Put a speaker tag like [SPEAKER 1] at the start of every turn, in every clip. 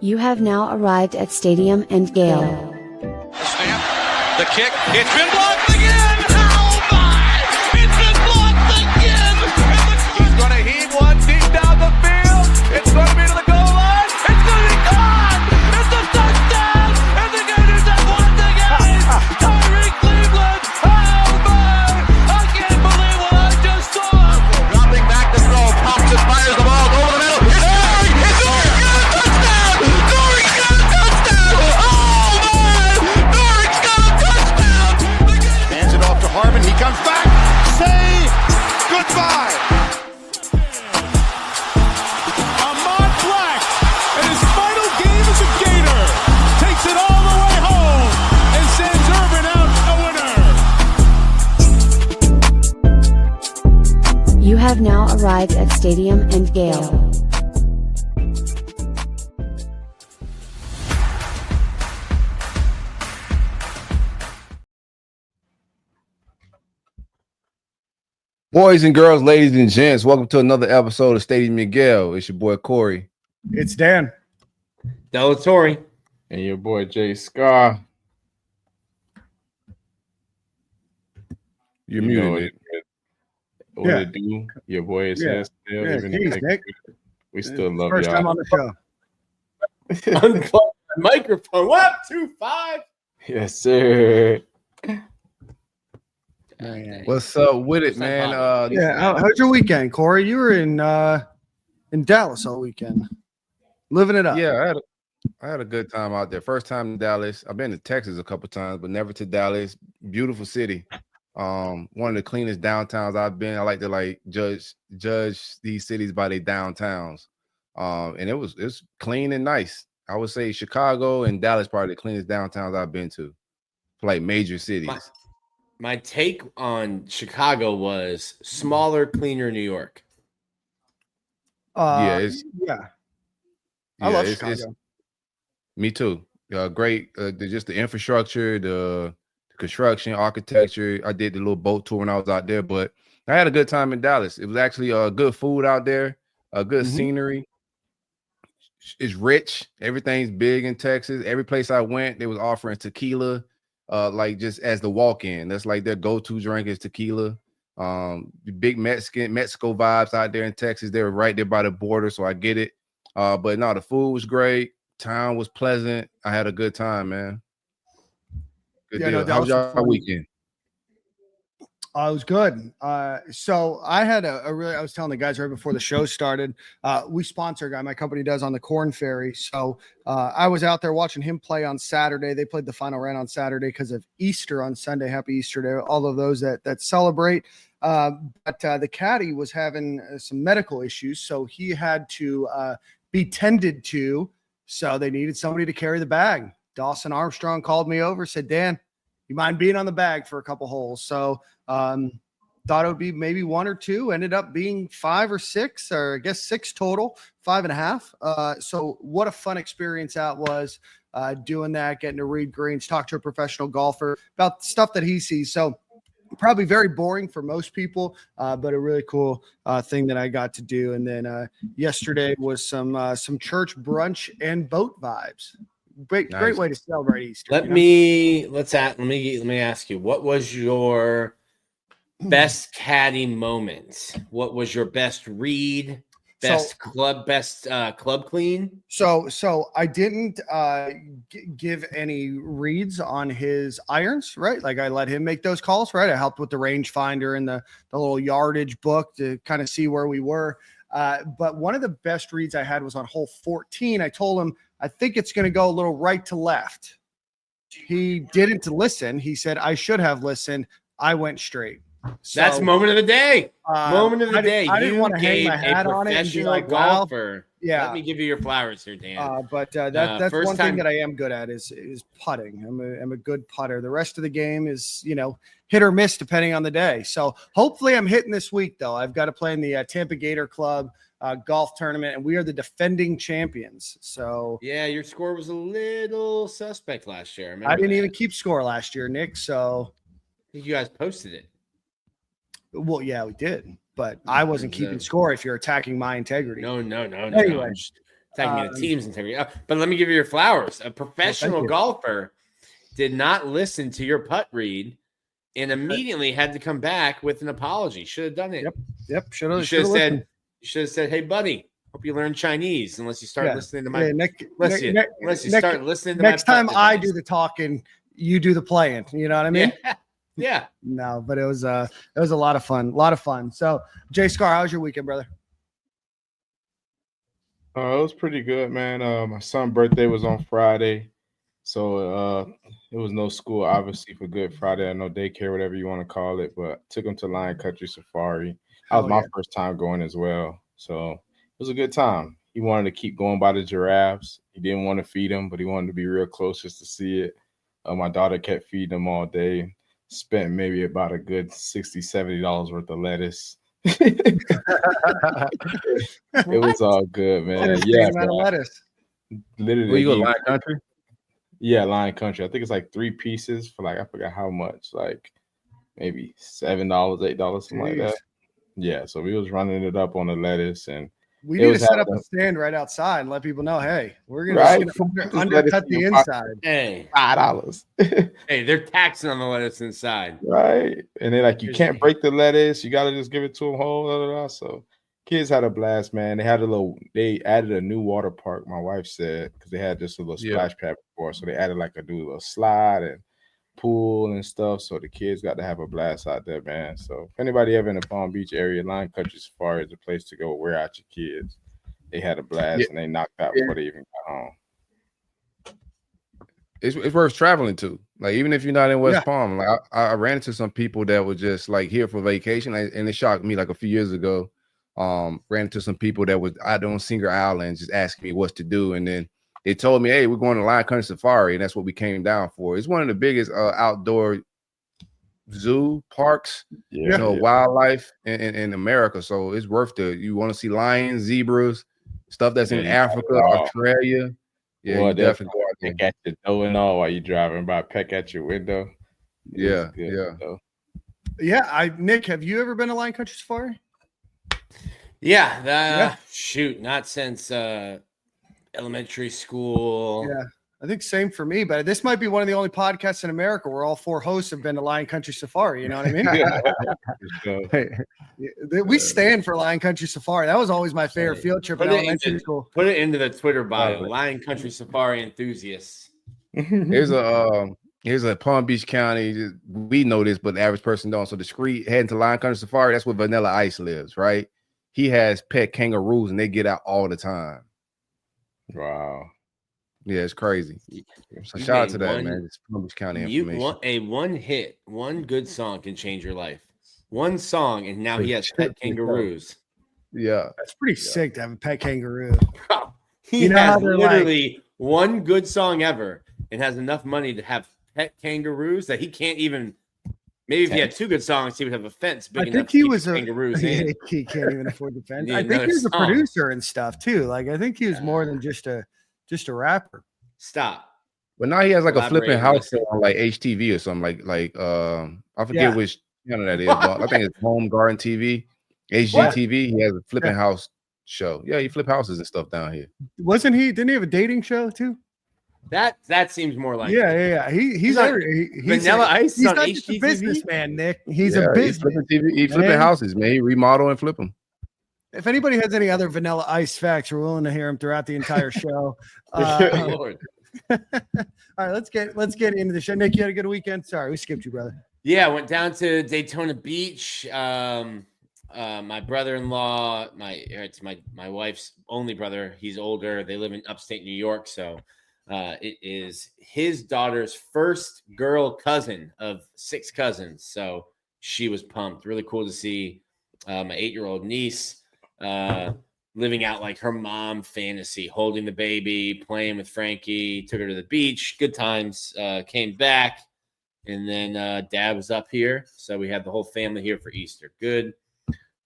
[SPEAKER 1] You have now arrived at Stadium and Gale.
[SPEAKER 2] The snap, the kick, it's been blocked again! Oh my! It's been blocked again! He's going to heave one deep down the field. It's going to be to the goal line. It's going to be caught! It's a touchdown! And the Gators have won the game! Tyreek Cleveland! Oh my! I can't believe what I just saw! Dropping back to throw. Thompson fires the ball over the middle. It's Dory! It's Dory! Touchdown! Dory got a touchdown! Oh my! Dory's got a touchdown!
[SPEAKER 3] Hands it off to Harmon. He comes back. Say goodbye.
[SPEAKER 4] Ahmad Black, in his final game as a Gator, takes it all the way home and sends Urban out a winner.
[SPEAKER 1] You have now arrived at Stadium and Gale.
[SPEAKER 5] Boys and girls, ladies and gents, welcome to another episode of Stadium Miguel. It's your boy Corey.
[SPEAKER 6] It's Dan.
[SPEAKER 7] Delatorre.
[SPEAKER 8] And your boy Jay Scar.
[SPEAKER 5] You're
[SPEAKER 8] You know
[SPEAKER 5] muted.
[SPEAKER 8] what
[SPEAKER 6] Yeah.
[SPEAKER 8] it do? Your boy is
[SPEAKER 6] Yeah.
[SPEAKER 8] here still.
[SPEAKER 6] Yeah,
[SPEAKER 8] even
[SPEAKER 6] geez,
[SPEAKER 8] if
[SPEAKER 6] Nick.
[SPEAKER 8] we still love
[SPEAKER 6] First time
[SPEAKER 8] y'all.
[SPEAKER 6] on the show.
[SPEAKER 7] Unplug the microphone. What? 2-5?
[SPEAKER 8] Yes, sir.
[SPEAKER 5] What's up with it, man?
[SPEAKER 6] How's your weekend, Corey? You were in Dallas all weekend, living it up.
[SPEAKER 5] Yeah, I had a good time out there. First time in Dallas. I've been to Texas a couple times, but never to Dallas. Beautiful city. One of the cleanest downtowns I've been. I like to judge these cities by their downtowns. And it's clean and nice. I would say Chicago and Dallas probably the cleanest downtowns I've been to, like major cities.
[SPEAKER 7] My take on Chicago was smaller, cleaner New York.
[SPEAKER 6] I love Chicago.
[SPEAKER 5] Me too. Great. Just the infrastructure, the construction, architecture. I did the little boat tour when I was out there, but I had a good time in Dallas. It was actually good food out there, good scenery. It's rich. Everything's big in Texas. Every place I went, they was offering tequila, just as the walk-in. That's like their go-to drink is tequila. Big Mexico vibes out there in Texas. They were right there by the border, so I get it. But no, the food was great. Town was pleasant. I had a good time, man. Good deal. How was y'all weekend?
[SPEAKER 6] It was good. So I had I was telling the guys right before the show started, we sponsor a guy my company does on the Corn Ferry. So I was out there watching him play on Saturday. They played the final round on Saturday because of Easter on Sunday. Happy Easter to all of those that celebrate. But the caddy was having some medical issues, so he had to be tended to. So they needed somebody to carry the bag. Dawson Armstrong called me over, said, Dan, you mind being on the bag for a couple holes? So thought it would be maybe one or two, ended up being 5 or 6, or I guess 6 total, 5.5. So what a fun experience that was, doing that, getting to read greens, talk to a professional golfer about stuff that he sees. So probably very boring for most people, but a really cool thing that I got to do. And then yesterday was some church brunch and boat vibes. Great way to celebrate Easter.
[SPEAKER 7] Let me ask you, what was your best caddy moment? What was your best read? Best club clean? So I didn't give any reads on his irons, right? Like I let him make those calls, right? I helped with the rangefinder and the little yardage book to kind of see where we were. But one of the best reads I had was on hole 14. I told him, I think it's going to go a little right to left. He didn't listen. He said, I should have listened. I went straight. So, that's moment of the day. Moment of the day.
[SPEAKER 6] I didn't want to hang my hat on it and be like,
[SPEAKER 7] golfer.
[SPEAKER 6] Yeah.
[SPEAKER 7] Let me give you your flowers here, Dan.
[SPEAKER 6] But that's one thing that I am good at is putting. I'm a good putter. The rest of the game is, hit or miss depending on the day. So hopefully I'm hitting this week, though. I've got to play in the Tampa Gator Club golf tournament, and we are the defending champions. So
[SPEAKER 7] yeah, your score was a little suspect last year.
[SPEAKER 6] I didn't even keep score last year, Nick. So
[SPEAKER 7] I think you guys posted it.
[SPEAKER 6] Well, yeah, we did, but I wasn't keeping score if you're attacking my integrity.
[SPEAKER 7] No.
[SPEAKER 6] Anyway,
[SPEAKER 7] Talking the team's integrity. But let me give you your flowers. A professional golfer did not listen to your putt read and immediately had to come back with an apology. Should have done it.
[SPEAKER 6] Yep. Should
[SPEAKER 7] You should have said, "Hey, buddy, hope you learn Chinese." Unless you start listening to my. Unless you start listening to
[SPEAKER 6] next
[SPEAKER 7] my
[SPEAKER 6] time I do the talking, you do the playing. You know what I mean?
[SPEAKER 7] Yeah.
[SPEAKER 6] No, but it was a lot of fun. So, Jay Scar, how was your weekend, brother?
[SPEAKER 8] It was pretty good, man. My son's birthday was on Friday, so it was no school, obviously, for Good Friday. No daycare, whatever you want to call it, but took him to Lion Country Safari. That was my first time going as well, so it was a good time. He wanted to keep going by the giraffes. He didn't want to feed them, but he wanted to be real close just to see it. My daughter kept feeding them all day. Spent maybe about a good $60-$70 worth of lettuce. It was all good, man. Yeah,
[SPEAKER 6] lettuce.
[SPEAKER 8] Literally.
[SPEAKER 5] Where you go, Lion Country?
[SPEAKER 8] Yeah, Lion Country. I think it's like 3 pieces for I forgot how much, like maybe $7, $8, something like that. Yeah, so we was running it up on the lettuce, and
[SPEAKER 6] we need to set up a stand right outside and let people know, hey, we're gonna undercut the inside.
[SPEAKER 7] Hey,
[SPEAKER 8] $5.
[SPEAKER 7] Hey, they're taxing on the lettuce inside,
[SPEAKER 8] right? And they're like, you can't break the lettuce. You got to just give it to them whole. Blah, blah, blah. So kids had a blast, man. They added a new water park. My wife said because they had just a little splash pad before, so they added like a new little slide and pool and stuff. So the kids got to have a blast out there, man. So if anybody ever in the Palm Beach area, Lion Country Safari is a place to go. Wear out your kids. They had a blast and they knocked out before they even got home.
[SPEAKER 5] It's worth traveling to. Like, even if you're not in West Palm, like I ran into some people that were just like here for vacation, and it shocked me. Like a few years ago, ran into some people that was out on Singer Island just asking me what to do, and then they told me, "Hey, we're going to Lion Country Safari," and that's what we came down for. It's one of the biggest outdoor zoo parks, wildlife in America. So it's worth it. You want to see lions, zebras, stuff that's in Africa, Australia. Yeah,
[SPEAKER 8] well,
[SPEAKER 5] you definitely go out there.
[SPEAKER 8] Peck at your door and all while you're driving by, peck at your window.
[SPEAKER 5] Yeah.
[SPEAKER 6] Nick, have you ever been to Lion Country Safari?
[SPEAKER 7] Shoot, not since elementary school.
[SPEAKER 6] Yeah, I think same for me, but this might be one of the only podcasts in America where all 4 hosts have been to Lion Country Safari. You know what I mean? We stand for Lion Country Safari. That was always my favorite field trip in elementary school.
[SPEAKER 7] Put it into the Twitter bio, Lion Country Safari enthusiasts.
[SPEAKER 5] Here's a Palm Beach County. We know this, but the average person don't. So the street heading to Lion Country Safari, that's where Vanilla Ice lives, right? He has pet kangaroos, and they get out all the time.
[SPEAKER 8] Wow.
[SPEAKER 5] Yeah, it's crazy. So shout out to that, man. It's Palm Beach County information.
[SPEAKER 7] One good song can change your life. One song, and now he has pet kangaroos.
[SPEAKER 5] Yeah.
[SPEAKER 6] That's pretty sick to have a pet kangaroo.
[SPEAKER 7] He has literally one good song ever and has enough money to have pet kangaroos that he can't even. Maybe if he had 2 good songs, he would have a fence big enough to keep kangaroos in.
[SPEAKER 6] He can't even afford the fence. I think he was a producer and stuff too. Like, I think he was more than just a rapper.
[SPEAKER 7] Stop.
[SPEAKER 5] But now he has like a flipping house show on like HTV or something. I forget which channel that is. But I think it's Home Garden TV, HGTV. He has a flipping house show. Yeah, he flip houses and stuff down here.
[SPEAKER 6] Wasn't he? Didn't he have a dating show too?
[SPEAKER 7] That seems more like
[SPEAKER 6] He's
[SPEAKER 7] Vanilla Ice. He's
[SPEAKER 6] not just a businessman, Nick. He's a businessman.
[SPEAKER 5] He's flipping houses, man. He remodel and flip them.
[SPEAKER 6] If anybody has any other Vanilla Ice facts, we're willing to hear them throughout the entire show.
[SPEAKER 7] Lord.
[SPEAKER 6] All right, let's get into the show. Nick, you had a good weekend. Sorry, we skipped you, brother.
[SPEAKER 7] Yeah, went down to Daytona Beach. My brother-in-law, it's my wife's only brother. He's older. They live in upstate New York, so it is his daughter's first girl cousin of 6 cousins. So she was pumped. Really cool to see my 8-year-old niece living out like her mom fantasy, holding the baby, playing with Frankie, took her to the beach, good times, came back, and then dad was up here. So we had the whole family here for Easter. Good,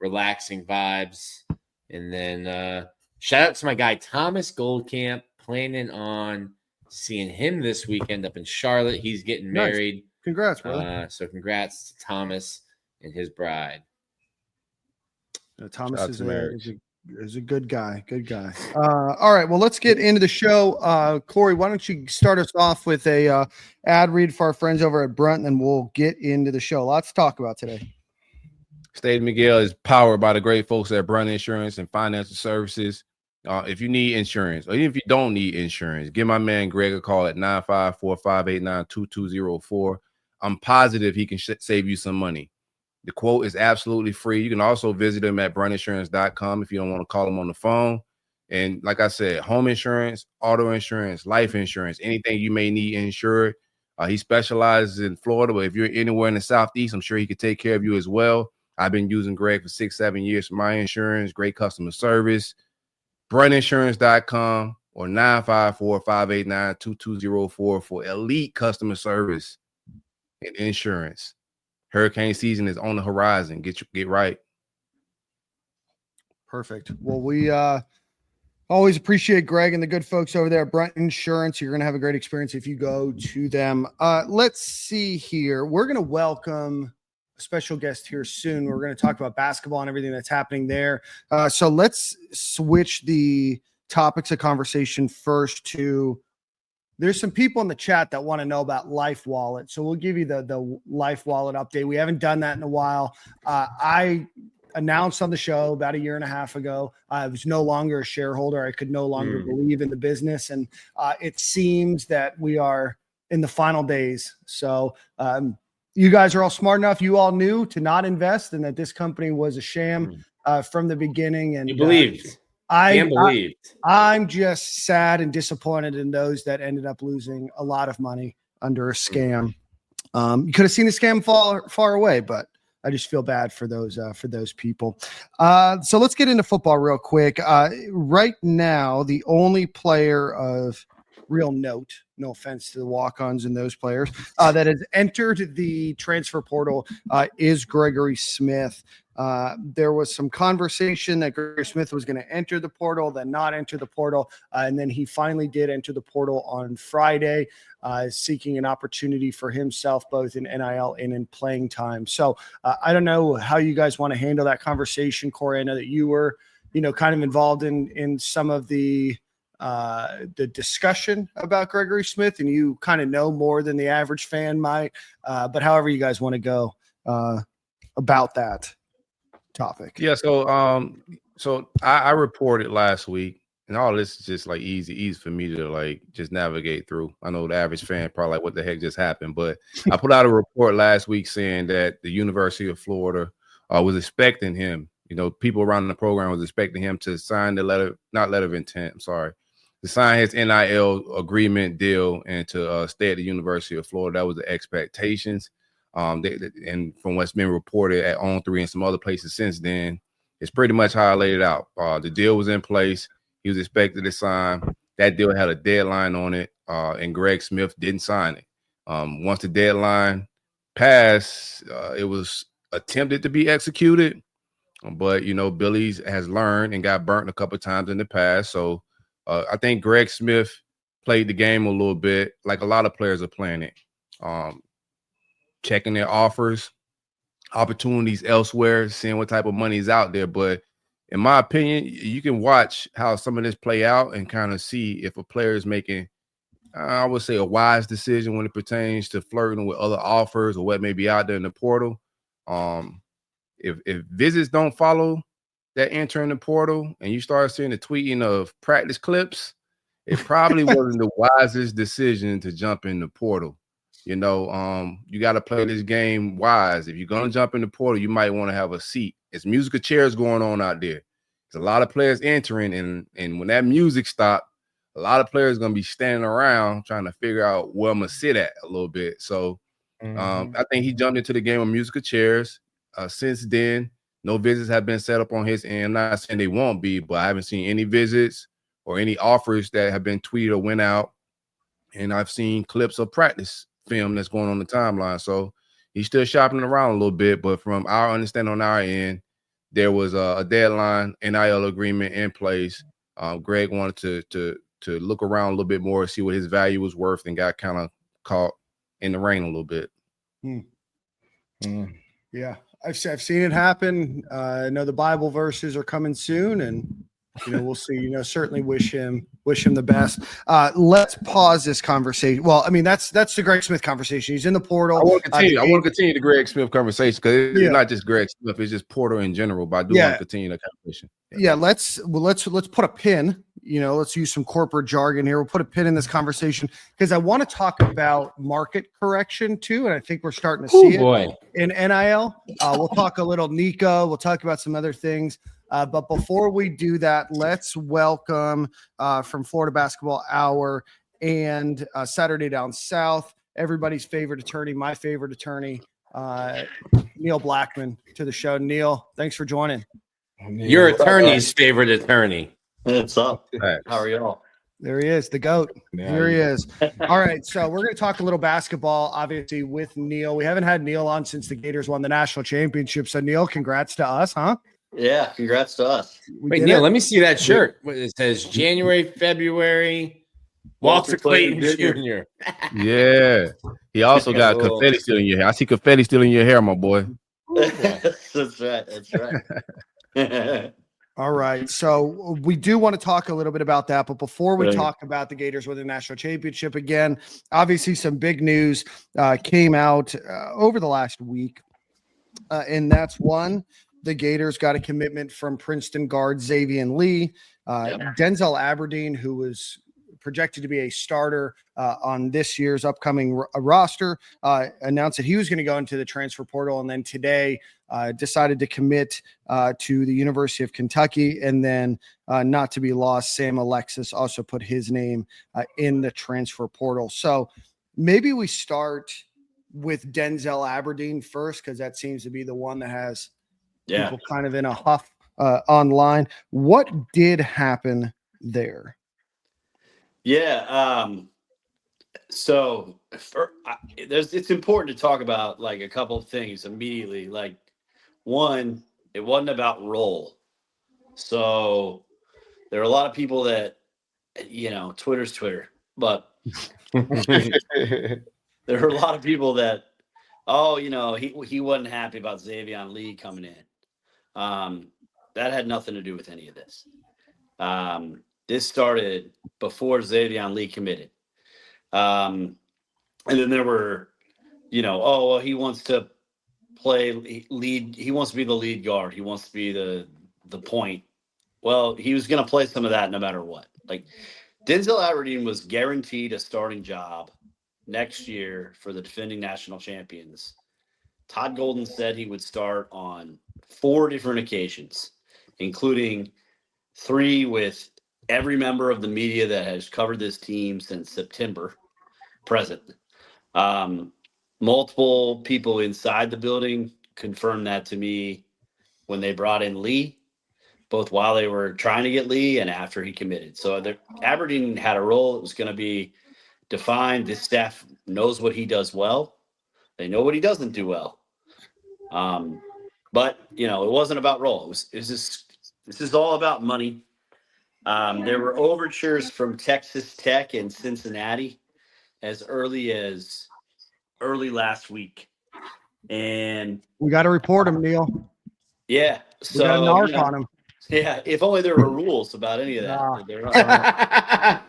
[SPEAKER 7] relaxing vibes. And then shout out to my guy, Thomas Goldcamp, planning on seeing him this weekend up in Charlotte. He's getting married.
[SPEAKER 6] Congrats, brother.
[SPEAKER 7] So congrats to Thomas and his bride.
[SPEAKER 6] Thomas is He's a good guy. Good guy. All right. Well, let's get into the show. Corey, why don't you start us off with a ad read for our friends over at Brunt, and then we'll get into the show. Lots to talk about today.
[SPEAKER 5] State Miguel is powered by the great folks at Brunt Insurance and Financial Services. If you need insurance, or even if you don't need insurance, give my man Greg a call at 954-589-2204. I'm positive he can save you some money. The quote is absolutely free. You can also visit him at bruntinsurance.com if you don't want to call him on the phone. And like I said, home insurance, auto insurance, life insurance, anything you may need insured. He specializes in Florida, but if you're anywhere in the Southeast, I'm sure he could take care of you as well. I've been using Greg for 6-7 years for my insurance. Great customer service. bruntinsurance.com or 954-589-2204 for elite customer service and insurance. Hurricane season is on the horizon. Get right.
[SPEAKER 6] Perfect. Well, we always appreciate Greg and the good folks over there at Brunt Insurance. You're going to have a great experience if you go to them. Let's see here. We're going to welcome a special guest here soon. We're going to talk about basketball and everything that's happening there. So let's switch the topics of conversation first to there's some people in the chat that want to know about Life Wallet. So we'll give you the Life Wallet update. We haven't done that in a while. I announced on the show about a year and a half ago, I was no longer a shareholder. I could no longer believe in the business. And it seems that we are in the final days. So you guys are all smart enough. You all knew to not invest and that this company was a sham from the beginning. And
[SPEAKER 7] you believed.
[SPEAKER 6] I'm just sad and disappointed in those that ended up losing a lot of money under a scam. You could have seen the scam far away, but I just feel bad for those people. So let's get into football real quick. Right now, the only player of real note, no offense to the walk-ons and those players, that has entered the transfer portal is Gregory Smith. There was some conversation that Gregory Smith was going to enter the portal, then not enter the portal. And then he finally did enter the portal on Friday, seeking an opportunity for himself, both in NIL and in playing time. So I don't know how you guys want to handle that conversation. Corey, I know that you were, kind of involved in some of the discussion about Gregory Smith, and you kind of know more than the average fan might, but however you guys want to go about that topic.
[SPEAKER 5] Yeah. So I reported last week, and all this is just like easy for me to like just navigate through. I know the average fan probably like, what the heck just happened? But I put out a report last week saying that the University of Florida was expecting him. People around the program was expecting him to sign the letter of intent. I'm sorry. To sign his NIL agreement deal and to stay at the University of Florida. That was the expectations. And from what's been reported at On3 and some other places since then, it's pretty much how I laid it out. The deal was in place. He was expected to sign. That deal had a deadline on it, and Greg Smith didn't sign it. Once the deadline passed, it was attempted to be executed, but Billy has learned and got burnt a couple of times in the past. So I think Greg Smith played the game a little bit like a lot of players are playing it. Checking their offers, opportunities elsewhere, seeing what type of money is out there. But in my opinion, you can watch how some of this play out and kind of see if a player is making, I would say, a wise decision when it pertains to flirting with other offers or what may be out there in the portal. If visits don't follow that enter in the portal and you start seeing the tweeting of practice clips, it probably wasn't the wisest decision to jump in the portal. You got to play this game wise. If you're going to jump in the portal, you might want to have a seat. It's musical chairs going on out there. There's a lot of players entering, and when that music stops, a lot of players are going to be standing around trying to figure out where I'm going to sit at a little bit. So I think he jumped into the game of musical chairs. Since then, no visits have been set up on his end. I'm not saying they won't be, but I haven't seen any visits or any offers that have been tweeted or went out. And I've seen clips of practice film that's going on the timeline. So he's still shopping around a little bit, but from our understanding on our end, there was a deadline NIL agreement in place. Greg wanted to look around a little bit more, see what his value was worth, and got kind of caught in the rain a little bit.
[SPEAKER 6] Yeah. I've seen it happen. I know the Bible verses are coming soon, and we'll see. Certainly wish him the best. Let's pause this conversation. Well, I mean, that's the Greg Smith conversation. He's in the portal.
[SPEAKER 5] I want to continue the Greg Smith conversation because it's not just Greg Smith; it's just Porter in general. But I do want to continue the conversation.
[SPEAKER 6] Yeah, let's put a pin. Let's use some corporate jargon here. We'll put a pin in this conversation because I want to talk about market correction too, and I think we're starting to see it in NIL. We'll talk a little Nico. We'll talk about some other things. But before we do that, let's welcome from Florida Basketball Hour and Saturday Down South, everybody's favorite attorney, my favorite attorney, Neil Blackmon, to the show. Neil, thanks for joining.
[SPEAKER 7] Your attorney's favorite attorney.
[SPEAKER 9] What's up? How are y'all?
[SPEAKER 6] There he is, the GOAT. Here he is. All right, so we're going to talk a little basketball, obviously, with Neil. We haven't had Neil on since the Gators won the national championship. So, Neil, congrats to us, huh?
[SPEAKER 9] Yeah, congrats to us.
[SPEAKER 7] Wait, Neil, let me see that shirt. It says January, February, Walter Clayton Jr.
[SPEAKER 5] Yeah. He also got confetti still in your hair. I see confetti still in your hair, my boy.
[SPEAKER 9] That's right. That's right.
[SPEAKER 6] All right. So we do want to talk a little bit about that. But before we talk about the Gators winning the national championship again, obviously some big news came out over the last week. And that's one, the Gators got a commitment from Princeton guard Xaivian Lee. Denzel Aberdeen, who was projected to be a starter on this year's upcoming roster, announced that he was going to go into the transfer portal, and then today decided to commit to the University of Kentucky. And then not to be lost, Sam Alexis also put his name in the transfer portal. So maybe we start with Denzel Aberdeen first, because that seems to be the one that has people kind of in a huff online. What did happen there?
[SPEAKER 9] Yeah. So it's important to talk about like a couple of things immediately. Like, one, it wasn't about role. So there are a lot of people that, Twitter's Twitter, but there are a lot of people that, he wasn't happy about Xaivian Lee coming in. That had nothing to do with any of this. This started before Xaivian Lee committed. And then there were, he wants to play lead. He wants to be the lead guard. He wants to be the point. Well, he was going to play some of that no matter what. Like, Denzel Aberdeen was guaranteed a starting job next year for the defending national champions. Todd Golden said he would start on 4 different occasions, including 3 with every member of the media that has covered this team since September present. Multiple people inside the building confirmed that to me when they brought in Lee, both while they were trying to get Lee and after he committed. So Aberdeen had a role. It was going to be defined. This staff knows what he does well. They know what he doesn't do well. But, it wasn't about role. This is all about money. There were overtures from Texas Tech and Cincinnati as early last week. And
[SPEAKER 6] we got to report him, Neil.
[SPEAKER 9] Yeah.
[SPEAKER 6] So we got an arc on him.
[SPEAKER 9] Yeah. If only there were rules about any of that.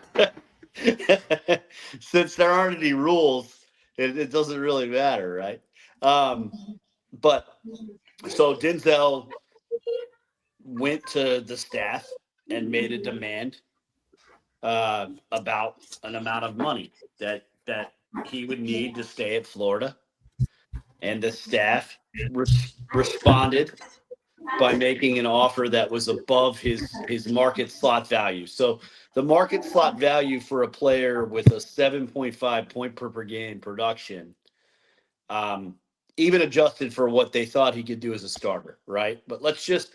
[SPEAKER 9] Since there aren't any rules, it doesn't really matter, right? But so Denzel went to the staff and made a demand about an amount of money that he would need to stay at Florida. And the staff responded by making an offer that was above his market slot value. So the market slot value for a player with a 7.5 point per game production, even adjusted for what they thought he could do as a starter, right? But let's just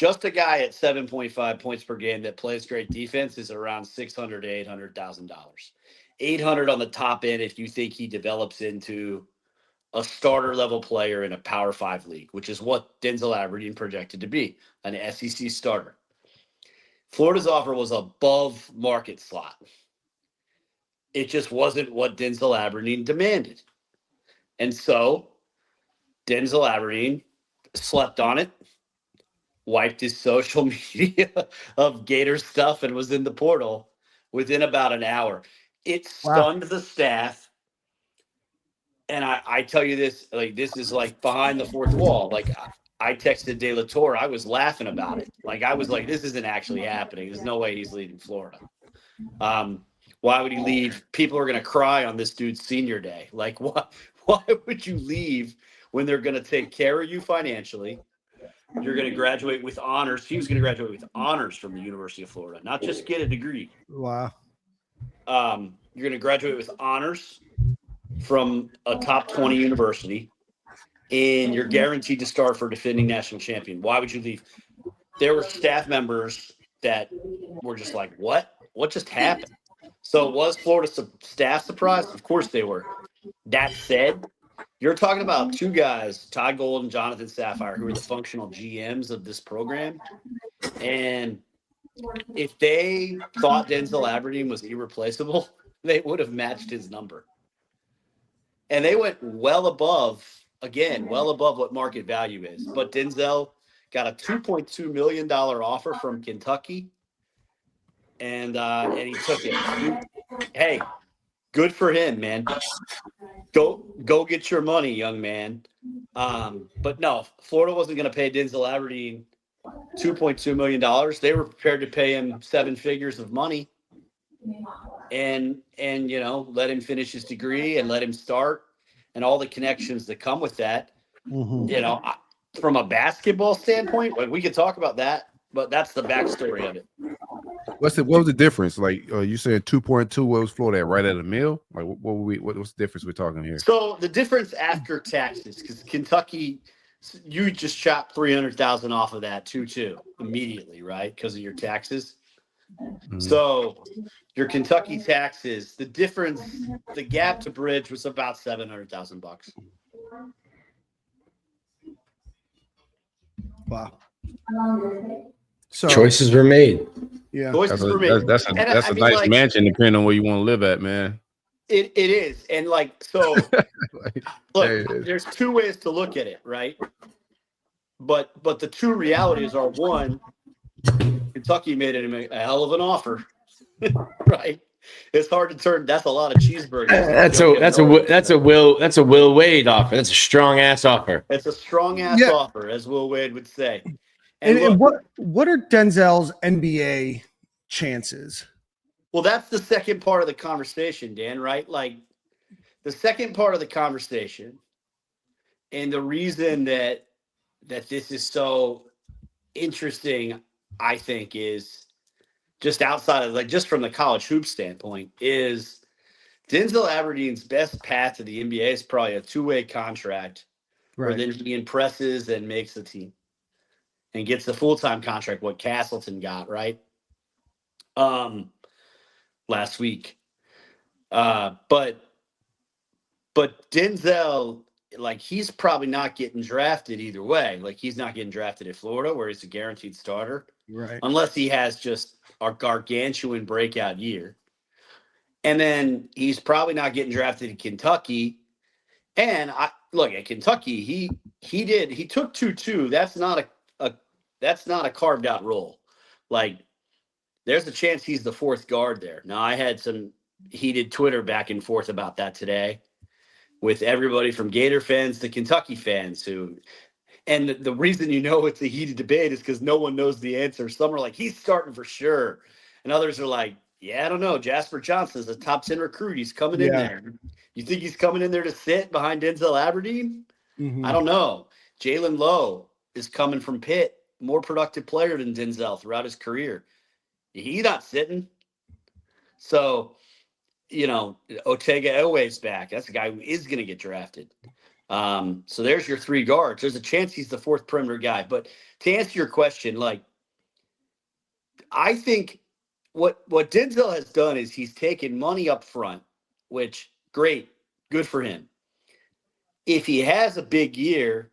[SPEAKER 9] a guy at 7.5 points per game that plays great defense is around $600,000 to $800,000. $800,000 on the top end if you think he develops into a starter level player in a Power 5 league, which is what Denzel Aberdeen projected to be, an SEC starter. Florida's offer was above market slot. It just wasn't what Denzel Aberdeen demanded. And so Denzel Aberdeen slept on it, wiped his social media of Gator stuff, and was in the portal within about an hour. It stunned the staff. And I tell you this, like, this is like behind the fourth wall. Like, I texted De La Torre. I was laughing about it. Like, I was like, this isn't actually happening. There's no way he's leaving Florida. Why would he leave? People are going to cry on this dude's senior day. Like, why would you leave when they're going to take care of you financially? You're going to graduate with honors. He was going to graduate with honors from the University of Florida, not just get a degree.
[SPEAKER 6] Wow.
[SPEAKER 9] You're going to graduate with honors from a top 20 university, and you're guaranteed to start for defending national champion. Why would you leave? There were staff members that were just like, what just happened? So was Florida staff surprised? Of course they were. That said, you're talking about two guys, Todd Gold and Jonathan Sapphire, who are the functional GMs of this program. And if they thought Denzel Aberdeen was irreplaceable, they would have matched his number. And they went well above what market value is. But Denzel got a $2.2 million offer from Kentucky, and he took it. Hey, good for him, man. Go get your money, young man. But no, Florida wasn't going to pay Denzel Aberdeen $2.2 million. They were prepared to pay him 7 figures of money, and let him finish his degree and let him start, and all the connections that come with that. Mm-hmm. From a basketball standpoint, we could talk about that, but that's the backstory of it.
[SPEAKER 5] What was the difference? Like you said 2.2, what was Florida at? Right at a mil? Like what's the difference we're talking here?
[SPEAKER 9] So the difference after taxes, because Kentucky, you just chopped $300,000 off of that too immediately, right? Because of your taxes. Mm-hmm. So your Kentucky taxes, the difference, the gap to bridge was about $700,000.
[SPEAKER 6] Wow.
[SPEAKER 7] So choices were made.
[SPEAKER 6] Yeah,
[SPEAKER 5] that's a nice mansion, depending on where you want to live at, man.
[SPEAKER 9] It is, and so. Look, there's two ways to look at it, right? But the two realities are: one, Kentucky made him a hell of an offer, right? It's hard to turn. That's a lot of cheeseburgers. That's a Will Wade offer. That's a strong ass offer. It's a strong ass offer, as Will Wade would say.
[SPEAKER 6] And what are Denzel's NBA chances?
[SPEAKER 9] Well, that's the second part of the conversation, Dan, right? Like the second part of the conversation, and the reason that this is so interesting, I think, is just outside of just from the college hoop standpoint, is Denzel Aberdeen's best path to the NBA is probably a 2-way contract, where then he impresses and makes the team and gets the full-time contract, what Castleton got, right? Last week. But Denzel, he's probably not getting drafted either way. He's not getting drafted at Florida, where he's a guaranteed starter.
[SPEAKER 6] Right.
[SPEAKER 9] Unless he has just a gargantuan breakout year. And then he's probably not getting drafted in Kentucky. And at Kentucky, he took 2-2. That's not a carved out role. There's a chance he's the fourth guard there. Now, I had some heated Twitter back and forth about that today with everybody from Gator fans to Kentucky fans and the reason it's a heated debate is because no one knows the answer. Some are like, he's starting for sure. And others are like, yeah, I don't know. Jasper Johnson's a top 10 recruit. He's coming in there. You think he's coming in there to sit behind Denzel Aberdeen? Mm-hmm. I don't know. Jalen Lowe is coming from Pitt, more productive player than Denzel throughout his career. He's not sitting. So, Otega Elway's back. That's a guy who is going to get drafted. So there's your 3 guards. There's a chance he's the fourth perimeter guy. But to answer your question, I think what Denzel has done is he's taken money up front, which great, good for him. If he has a big year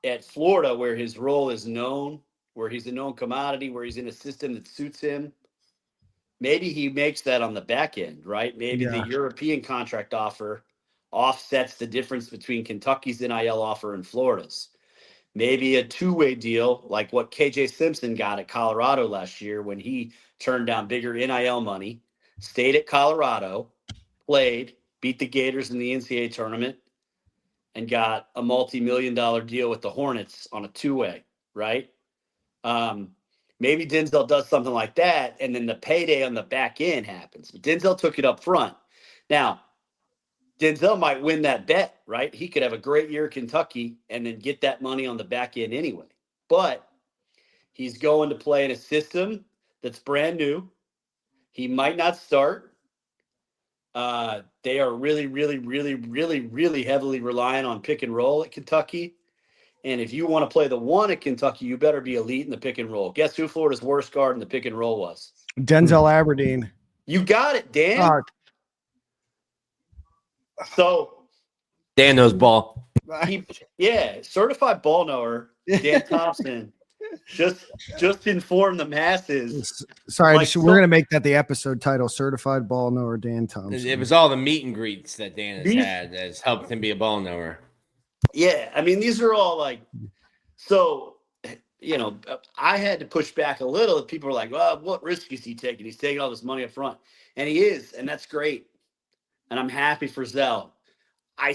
[SPEAKER 9] at Florida where his role is known, where he's a known commodity, where he's in a system that suits him, maybe he makes that on the back end, right? Maybe the European contract offer offsets the difference between Kentucky's NIL offer and Florida's. maybe a two-way deal like what KJ Simpson got at Colorado last year when he turned down bigger NIL money, stayed at Colorado, played, beat the Gators in the NCAA tournament, and got a multi-million-dollar deal with the Hornets on a two-way, right? Maybe Denzel does something like that, and then the payday on the back end happens. But Denzel took it up front. Now, Denzel might win that bet, right? He could have a great year at Kentucky and then get that money on the back end anyway. But he's going to play in a system that's brand new. He might not start. They are really, really, really, really, really heavily relying on pick and roll at Kentucky. And if you want to play the one at Kentucky, you better be elite in the pick and roll. Guess who Florida's worst guard in the pick and roll was?
[SPEAKER 6] Denzel Aberdeen.
[SPEAKER 9] You got it, Dan. So
[SPEAKER 7] Dan knows ball.
[SPEAKER 9] Certified ball knower, Dan Thompson. Just inform the masses.
[SPEAKER 6] Sorry, we're gonna make that the episode title: Certified Ball Knower Dan Thompson.
[SPEAKER 7] It was all the meet and greets that Dan has had that's helped him be a ball knower.
[SPEAKER 9] Yeah, I mean, these are all like, so, you know, I had to push back a little. People are like, well, what risk is he taking? He's taking all this money up front. And he is, and that's great. And I'm happy for Zell. I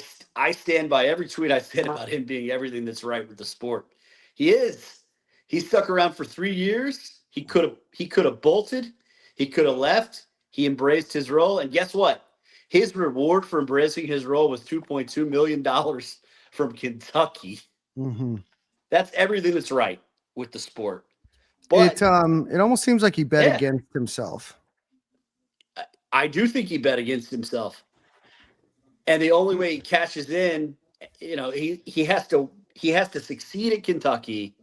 [SPEAKER 9] stand by every tweet I said about him being everything that's right with the sport. He is. He stuck around for 3 years. He could have bolted. He could have left. He embraced his role. And guess what? His reward for embracing his role was $2.2 million from Kentucky.
[SPEAKER 6] Mm-hmm.
[SPEAKER 9] That's everything that's right with the sport. But
[SPEAKER 6] it almost seems like he bet against himself.
[SPEAKER 9] I do think he bet against himself. And the only way he cashes in, you know, he has to succeed at Kentucky,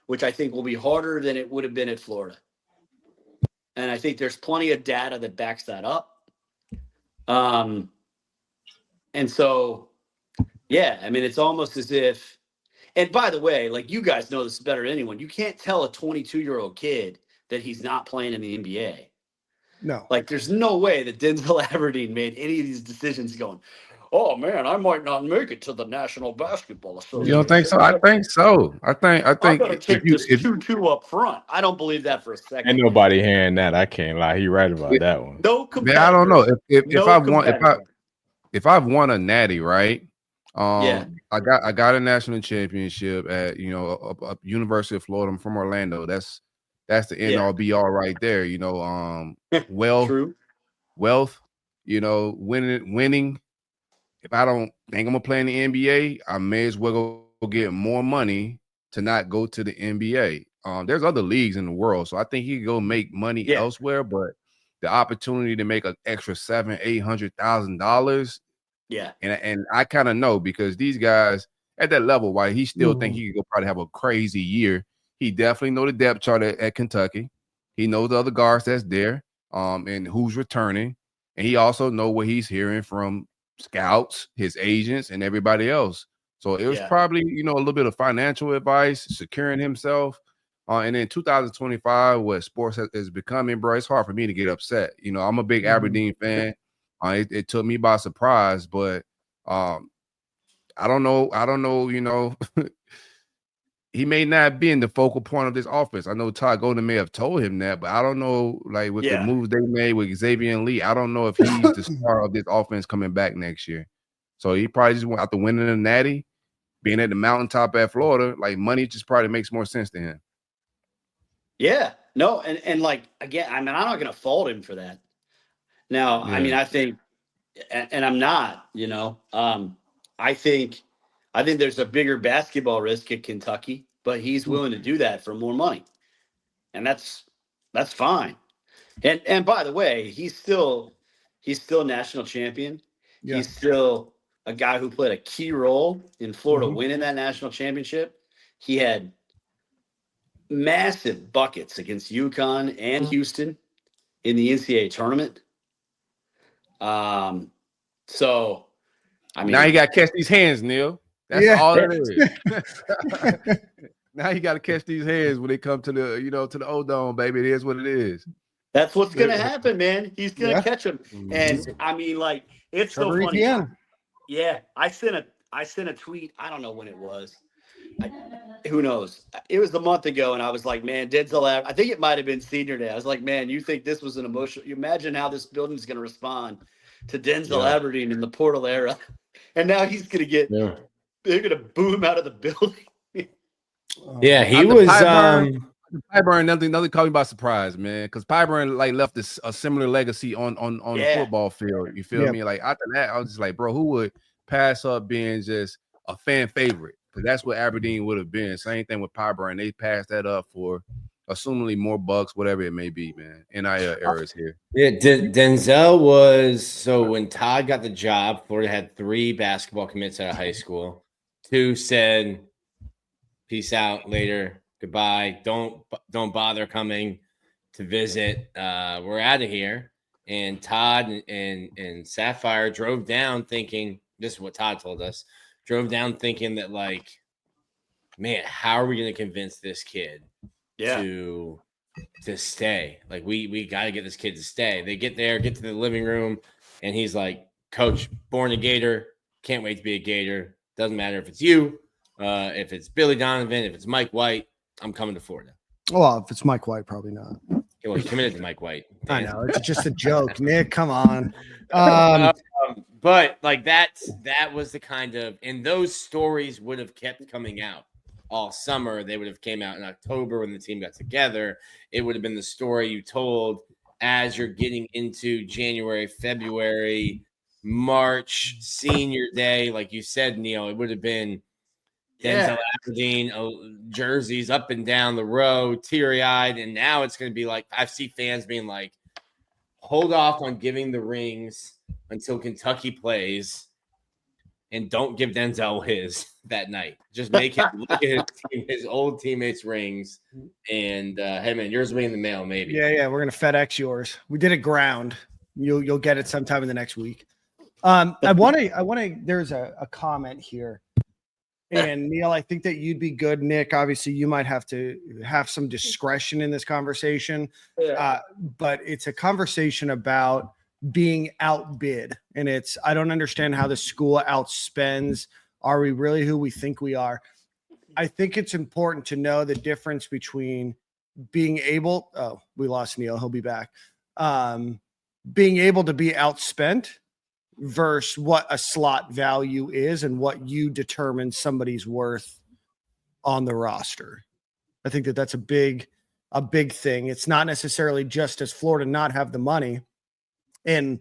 [SPEAKER 9] which I think will be harder than it would have been at Florida. And I think there's plenty of data that backs that up. And so, yeah, I mean, it's almost as if, and by the way, like you guys know this better than anyone, you can't tell a 22-year-old kid that he's not playing in the NBA.
[SPEAKER 6] No.
[SPEAKER 9] Like, there's no way that Denzel Aberdeen made any of these decisions going, oh, man, I might not make it to the National Basketball Association.
[SPEAKER 5] You don't think so? I think so. I think
[SPEAKER 9] I'm going to take this 2-2 up front. I don't believe that for a second.
[SPEAKER 8] Ain't nobody hearing that. I can't lie. He right about that one.
[SPEAKER 9] No competitor.
[SPEAKER 5] I don't know if I've won a natty, right? I got a national championship at a University of Florida. I'm from Orlando. That's the end all be all right there. You know, wealth. You know, winning. If I don't think I'm gonna play in the NBA, I may as well go get more money to not go to the NBA. There's other leagues in the world, so I think he could go make money elsewhere. But the opportunity to make an extra $700,000-$800,000.
[SPEAKER 9] Yeah.
[SPEAKER 5] And I kind of know because these guys at that level, why he still think he could go probably have a crazy year. He definitely know the depth chart at Kentucky. He knows the other guards that's there, and who's returning. And he also know what he's hearing from scouts, his agents, and everybody else. So it was probably, a little bit of financial advice, securing himself. And in 2025, what sports is becoming, bro, it's hard for me to get upset. I'm a big Aberdeen fan. It took me by surprise, but I don't know, he may not be in the focal point of this offense. I know Todd Golden may have told him that, but I don't know, like with the moves they made with Xaivian Lee, I don't know if he's the star of this offense coming back next year. So he probably just went after winning the natty, being at the mountaintop at Florida, like money just probably makes more sense to him.
[SPEAKER 9] Yeah, no, and like again, I mean, I'm not going to fault him for that. Now, I mean, I think, and I'm not, I think there's a bigger basketball risk at Kentucky, but he's willing to do that for more money, and that's fine. And by the way, he's still national champion. Yeah. He's still a guy who played a key role in Florida winning that national championship. He had massive buckets against UConn and Houston in the NCAA tournament. So I mean,
[SPEAKER 5] now you got to catch these hands, Neil. That's all it is. Now you got to catch these hands when they come to the, to the O-Dome, baby. It is what it is.
[SPEAKER 9] That's what's going to happen, man. He's going to catch them. And I mean, like, it's so funny. Yeah. I sent a tweet. I don't know when it was. who knows? It was a month ago, and I was like, man, I think it might have been senior day. I was like, man, you think this was an emotional? You imagine how this building's going to respond to Denzel Aberdeen in the portal era, and now he's going to get.
[SPEAKER 7] Yeah.
[SPEAKER 9] They're going to boo him out of the building.
[SPEAKER 7] Yeah, he was.
[SPEAKER 5] Pyburn, nothing caught me by surprise, man. Because Pyburn like left a similar legacy on the football field. You feel me? Like after that, I was just like, bro, who would pass up being just a fan favorite? Because that's what Aberdeen would have been. Same thing with Pyburn. They passed that up for assumingly more bucks, whatever it may be, man. NIL errors here.
[SPEAKER 7] Yeah, Denzel was so when Todd got the job, Florida had 3 basketball commits out of high school. 2 said, "Peace out later, goodbye. Don't bother coming to visit. We're out of here." And Todd and Sapphire drove down thinking, this is what Todd told us, drove down thinking that like, man, how are we going to convince this kid to stay? Like we got to get this kid to stay. They get there, get to the living room, and he's like, "Coach, born a Gator, can't wait to be a Gator. Doesn't matter if it's you, if it's Billy Donovan, if it's Mike White, I'm coming to Florida."
[SPEAKER 6] Well, if it's Mike White, probably not.
[SPEAKER 7] Well, he committed to Mike White.
[SPEAKER 6] I know, it's just a joke, Nick. Come on.
[SPEAKER 7] But like that was the kind of, and those stories would have kept coming out all summer. They would have came out in October when the team got together. It would have been the story you told as you're getting into January, February, March, senior day. Like you said, Neil, it would have been Denzel Aberdeen jerseys up and down the row, teary-eyed. And now it's going to be like, I see fans being like, hold off on giving the rings until Kentucky plays and don't give Denzel his that night. Just make him look at his old teammates' rings and, hey, man, yours will be in the mail maybe.
[SPEAKER 6] Yeah, we're going to FedEx yours. We did it ground. You'll get it sometime in the next week. I want to. There's a comment here. And Neil, I think that you'd be good. Nick, obviously, you might have to have some discretion in this conversation, but it's a conversation about being outbid, and I don't understand how the school outspends. Are we really who we think we are? I think it's important to know the difference between being able. Oh, we lost Neil. He'll be back. Being able to be outspent versus what a slot value is and what you determine somebody's worth on the roster. I think that that's a big thing. It's not necessarily just does Florida not have the money. And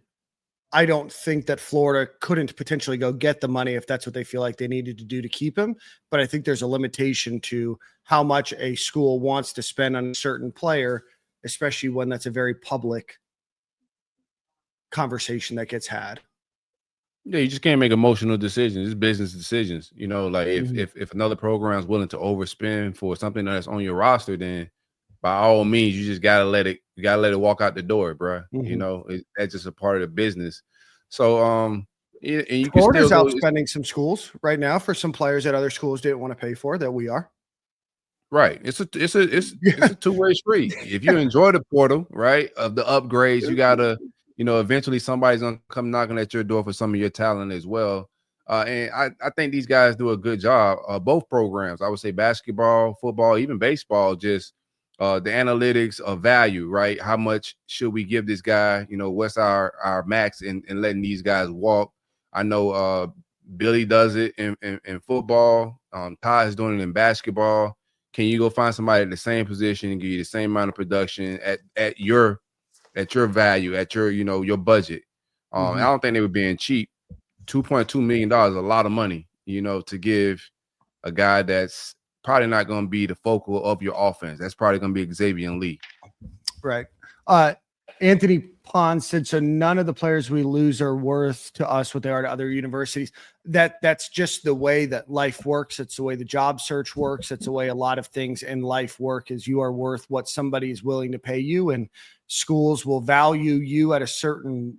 [SPEAKER 6] I don't think that Florida couldn't potentially go get the money if that's what they feel like they needed to do to keep him. But I think there's a limitation to how much a school wants to spend on a certain player, especially when that's a very public conversation that gets had.
[SPEAKER 5] Yeah, you just can't make emotional decisions. It's business decisions. You know, like if another program is willing to overspend for something that's on your roster, then by all means, you just gotta let it walk out the door, bro. You know, that's just a part of the business. So, and you can
[SPEAKER 6] Florida's
[SPEAKER 5] still
[SPEAKER 6] outspending some schools right now for some players that other schools didn't want to pay for that we are.
[SPEAKER 5] Right. It's a two-way street. If you enjoy the portal, right, of the upgrades, you gotta. You know, eventually somebody's gonna come knocking at your door for some of your talent as well. And I think these guys do a good job. Both programs, I would say basketball, football, even baseball, just the analytics of value, right? How much should we give this guy? You know, what's our max in letting these guys walk? I know Billy does it in football. Todd is doing it in basketball. Can you go find somebody at the same position and give you the same amount of production at your value, at your, you know, your budget? I don't think they were being cheap. $2.2 million is a lot of money, you know, to give a guy that's probably not going to be the focal of your offense. That's probably going to be Xaivian Lee.
[SPEAKER 6] Right. Anthony Pond said, so none of the players we lose are worth to us what they are to other universities. That's just the way that life works. It's the way the job search works. It's the way a lot of things in life work, is you are worth what somebody is willing to pay you, and schools will value you at a certain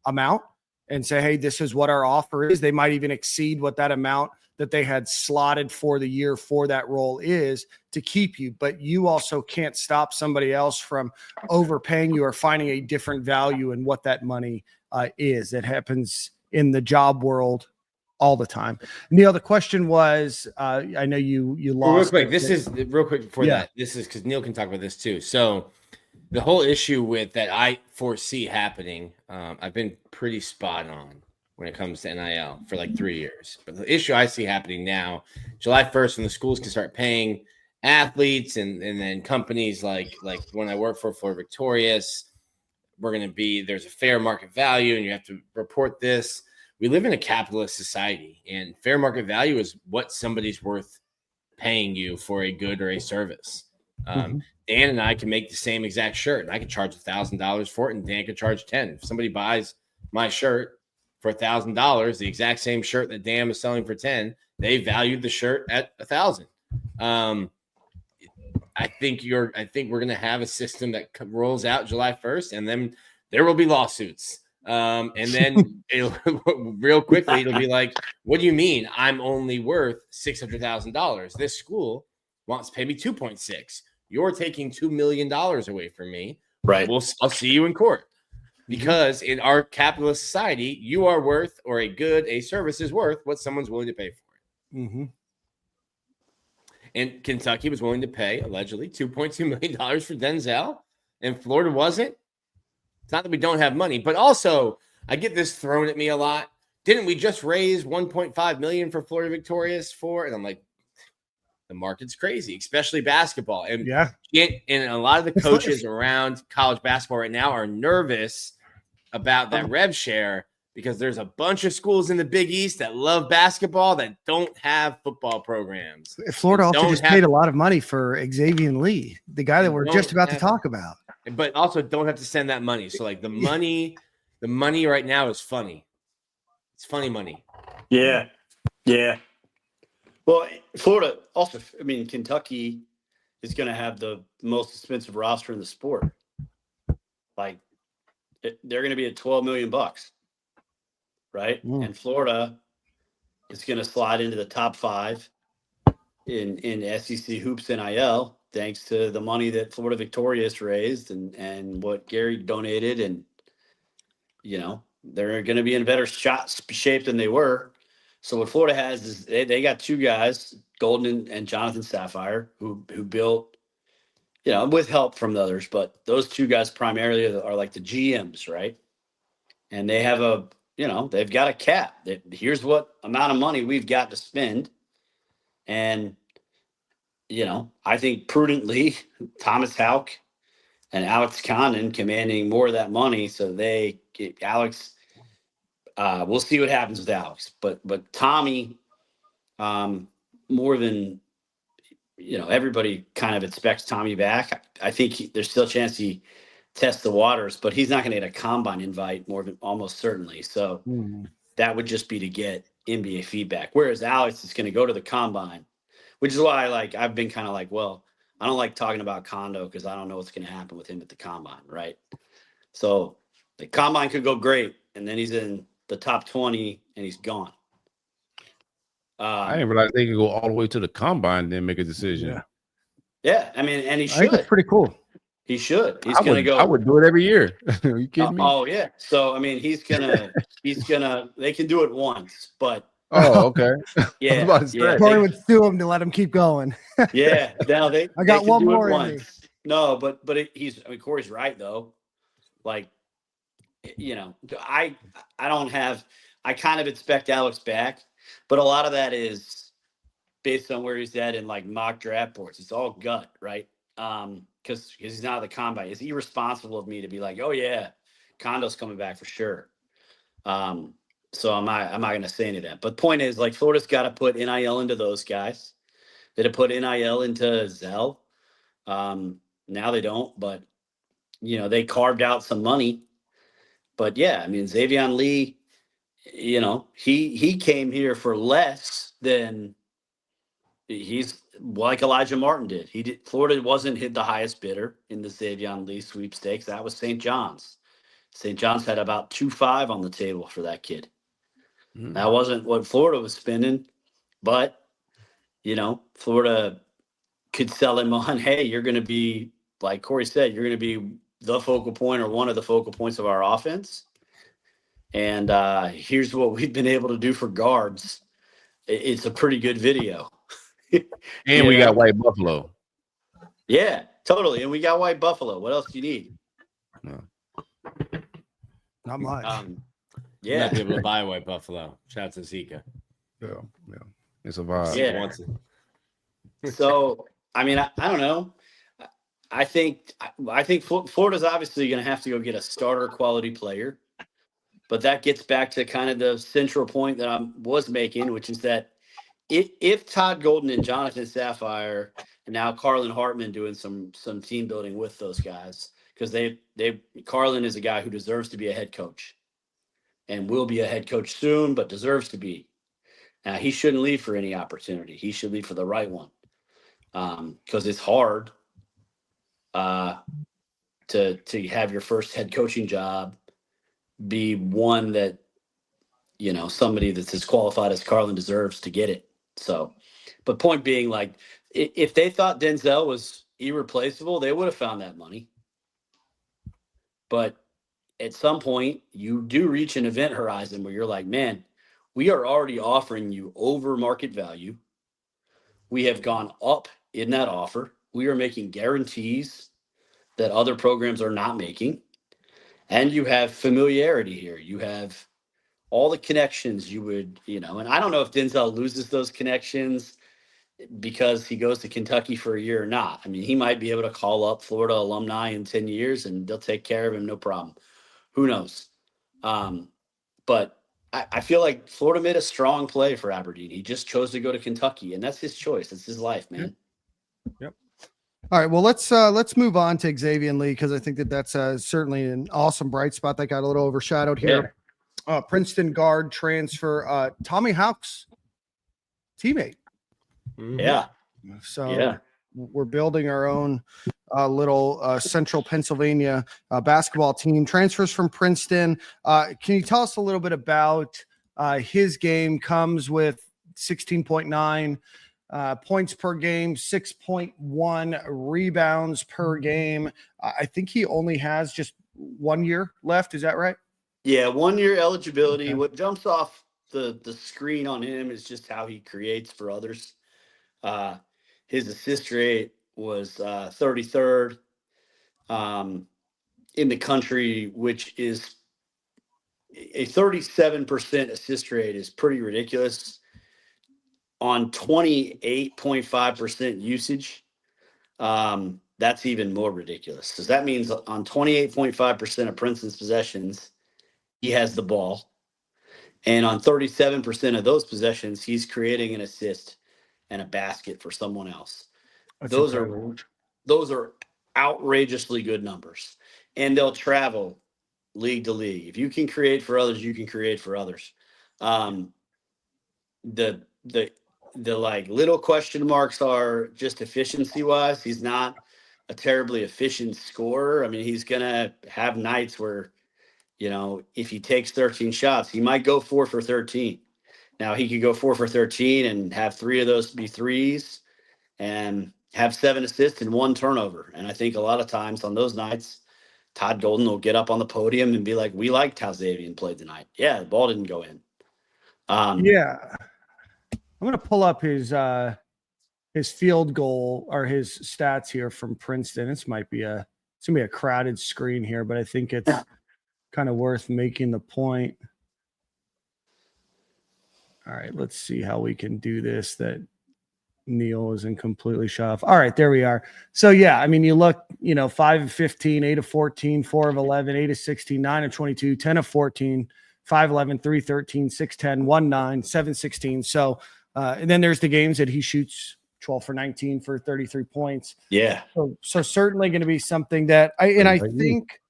[SPEAKER 6] amount and say, hey, this is what our offer is. They might even exceed what that amount that they had slotted for the year for that role is to keep you. But you also can't stop somebody else from overpaying you or finding a different value in what that money is. It happens in the job world all the time. Neil, the question was, I know you lost.
[SPEAKER 7] Real quick, real quick before that. This is because Neil can talk about this too. So the whole issue with that I foresee happening, I've been pretty spot on when it comes to NIL for like 3 years. But the issue I see happening now, July 1st, when the schools can start paying athletes and then companies like when I work for Florida Victorious, there's a fair market value and you have to report this. We live in a capitalist society, and fair market value is what somebody's worth paying you for a good or a service. Dan and I can make the same exact shirt, and I can charge $1,000 for it, and Dan could charge $10. If somebody buys my shirt for $1,000, the exact same shirt that Dan is selling for $10, they valued the shirt at $1,000. I think we're going to have a system that rolls out July 1st, and then there will be lawsuits. And then real quickly, it'll be like, what do you mean I'm only worth $600,000? This school wants to pay me 2.6. You're taking $2 million away from me.
[SPEAKER 9] Right.
[SPEAKER 7] I'll see you in court. Because in our capitalist society, you are worth, or a service is worth what someone's willing to pay for it. And Kentucky was willing to pay, allegedly, $2.2 million for Denzel, and Florida wasn't. It's not that we don't have money, but also I get this thrown at me a lot. Didn't we just raise $1.5 million for Florida Victorious for? And I'm like, the market's crazy, especially basketball. And and a lot of the coaches around college basketball right now are nervous about that rev share because there's a bunch of schools in the Big East that love basketball that don't have football programs.
[SPEAKER 6] Florida also just paid a lot of money for Xaivian Lee, the guy that we're just about to talk about.
[SPEAKER 7] But also don't have to send that money. So like the money right now is funny. It's funny money.
[SPEAKER 9] Yeah. Yeah. Well, Florida also, I mean, Kentucky is going to have the most expensive roster in the sport. Like they're going to be at $12 million, right? And Florida is going to slide into the top 5 in SEC hoops NIL. Thanks to the money that Florida Victorious raised and what Gary donated. And, they're going to be in better shape than they were. So what Florida has is they got 2 guys, Golden and Jonathan Sapphire, who built, with help from the others. But those 2 guys primarily are like the GMs, right? And they have they've got a cap. Here's what amount of money we've got to spend. And I think prudently, Thomas Houck and Alex Condon commanding more of that money. So Alex, we'll see what happens with Alex. But Tommy, more than, everybody kind of expects Tommy back. I think there's still a chance he tests the waters, but he's not going to get a combine invite more than almost certainly. So that would just be to get NBA feedback. Whereas Alex is going to go to the combine. Which is why, I've been kind of like, well, I don't like talking about Kondo because I don't know what's going to happen with him at the combine, right? So the combine could go great, and then he's in the top 20, and he's gone.
[SPEAKER 5] I didn't realize they could go all the way to the combine and then make a decision.
[SPEAKER 9] Yeah, I mean, and he should.
[SPEAKER 6] I think that's pretty cool.
[SPEAKER 9] He should. He's going to go.
[SPEAKER 5] I would do it every year. Are you kidding me?
[SPEAKER 9] Oh, yeah. So, I mean, they can do it once, but.
[SPEAKER 5] Oh, okay.
[SPEAKER 9] Yeah.
[SPEAKER 6] Corey would sue him to let him keep going.
[SPEAKER 9] Yeah. Now
[SPEAKER 6] I got one more.
[SPEAKER 9] No, but Corey's right though. I kind of expect Alex back, but a lot of that is based on where he's at in mock draft boards. It's all gut, right? Because he's not at the combine. It's irresponsible of me to be like, oh yeah, Kondo's coming back for sure. So I'm not going to say any of that. But the point is, Florida's got to put NIL into those guys. They had to put NIL into Zell. Now they don't, but, they carved out some money. But, yeah, I mean, Xaivian Lee, he came here for less than he's like Elijah Martin did. Florida wasn't hit the highest bidder in the Xaivian Lee sweepstakes. That was St. John's. St. John's had about 2.5 on the table for that kid. That wasn't what Florida was spending, but, Florida could sell him on, hey, you're going to be, like Corey said, you're going to be the focal point or one of the focal points of our offense. And here's what we've been able to do for guards. It's a pretty good video.
[SPEAKER 5] And we got White Buffalo.
[SPEAKER 9] Yeah, totally. And we got White Buffalo. What else do you need?
[SPEAKER 5] No.
[SPEAKER 6] Not much.
[SPEAKER 7] You might be able to buy White Buffalo. Shout out to Zika.
[SPEAKER 5] Yeah. It's a vibe.
[SPEAKER 9] Yeah. So, I mean, I don't know. I think Florida's obviously going to have to go get a starter quality player. But that gets back to kind of the central point that I was making, which is that if Todd Golden and Jonathan Sapphire and now Carlin Hartman doing some team building with those guys, because Carlin is a guy who deserves to be a head coach and will be a head coach soon, but deserves to be. Now, he shouldn't leave for any opportunity. He should leave for the right one, because it's hard to have your first head coaching job be one that, somebody that's as qualified as Carlin deserves to get it. So, but point being, like, if they thought Denzel was irreplaceable, they would have found that money. But at some point, you do reach an event horizon where you're like, man, we are already offering you over market value. We have gone up in that offer. We are making guarantees that other programs are not making. And you have familiarity here. You have all the connections you would, and I don't know if Denzel loses those connections because he goes to Kentucky for a year or not. I mean, he might be able to call up Florida alumni in 10 years and they'll take care of him, no problem. Who knows? But I feel like Florida made a strong play for Aberdeen. He just chose to go to Kentucky, and that's his choice. It's his life, man.
[SPEAKER 6] Yep. All right, well, let's move on to Xaivian Lee, because I think that's certainly an awesome bright spot that got a little overshadowed here. Yeah. Princeton guard transfer, Tommy Hawk's teammate.
[SPEAKER 9] Yeah.
[SPEAKER 6] So we're building our own little Central Pennsylvania basketball team. Transfers from Princeton. Can you tell us a little bit about his game? Comes with 16.9 points per game, 6.1 rebounds per game. I think he only has just 1 year left. Is that right?
[SPEAKER 9] Yeah, 1 year eligibility. Okay. What jumps off the screen on him is just how he creates for others. His assist rate was 33rd in the country, which is a 37% assist rate is pretty ridiculous. On 28.5% usage, that's even more ridiculous. Because that means on 28.5% of Princeton's possessions, he has the ball. And on 37% of those possessions, he's creating an assist and a basket for someone else. Those are outrageously good numbers. And they'll travel league to league. If you can create for others, you can create for others. The like little question marks are just efficiency wise. He's not a terribly efficient scorer. I mean, he's gonna have nights where, if he takes 13 shots, he might go 4 for 13. Now he could go 4 for 13 and have 3 of those be threes and have 7 assists and 1 turnover. And I think a lot of times on those nights, Todd Golden will get up on the podium and be like, we liked how Xaivian played tonight. Yeah, the ball didn't go in.
[SPEAKER 6] Yeah. I'm going to pull up his field goal or his stats here from Princeton. It's going to be a crowded screen here, but I think it's kind of worth making the point. All right, let's see how we can do this that Neil isn't completely shut off. All right, there we are. So, yeah, I mean, you look, 5 of 15, 8 of 14, 4 of 11, 8 of 16, 9 of 22, 10 of 14, 5, 11, 3, 13, 6, 10, 1, 9, 7, 16. So, and then there's the games that he shoots 12 for 19 for 33 points.
[SPEAKER 9] Yeah.
[SPEAKER 6] So certainly going to be something that I think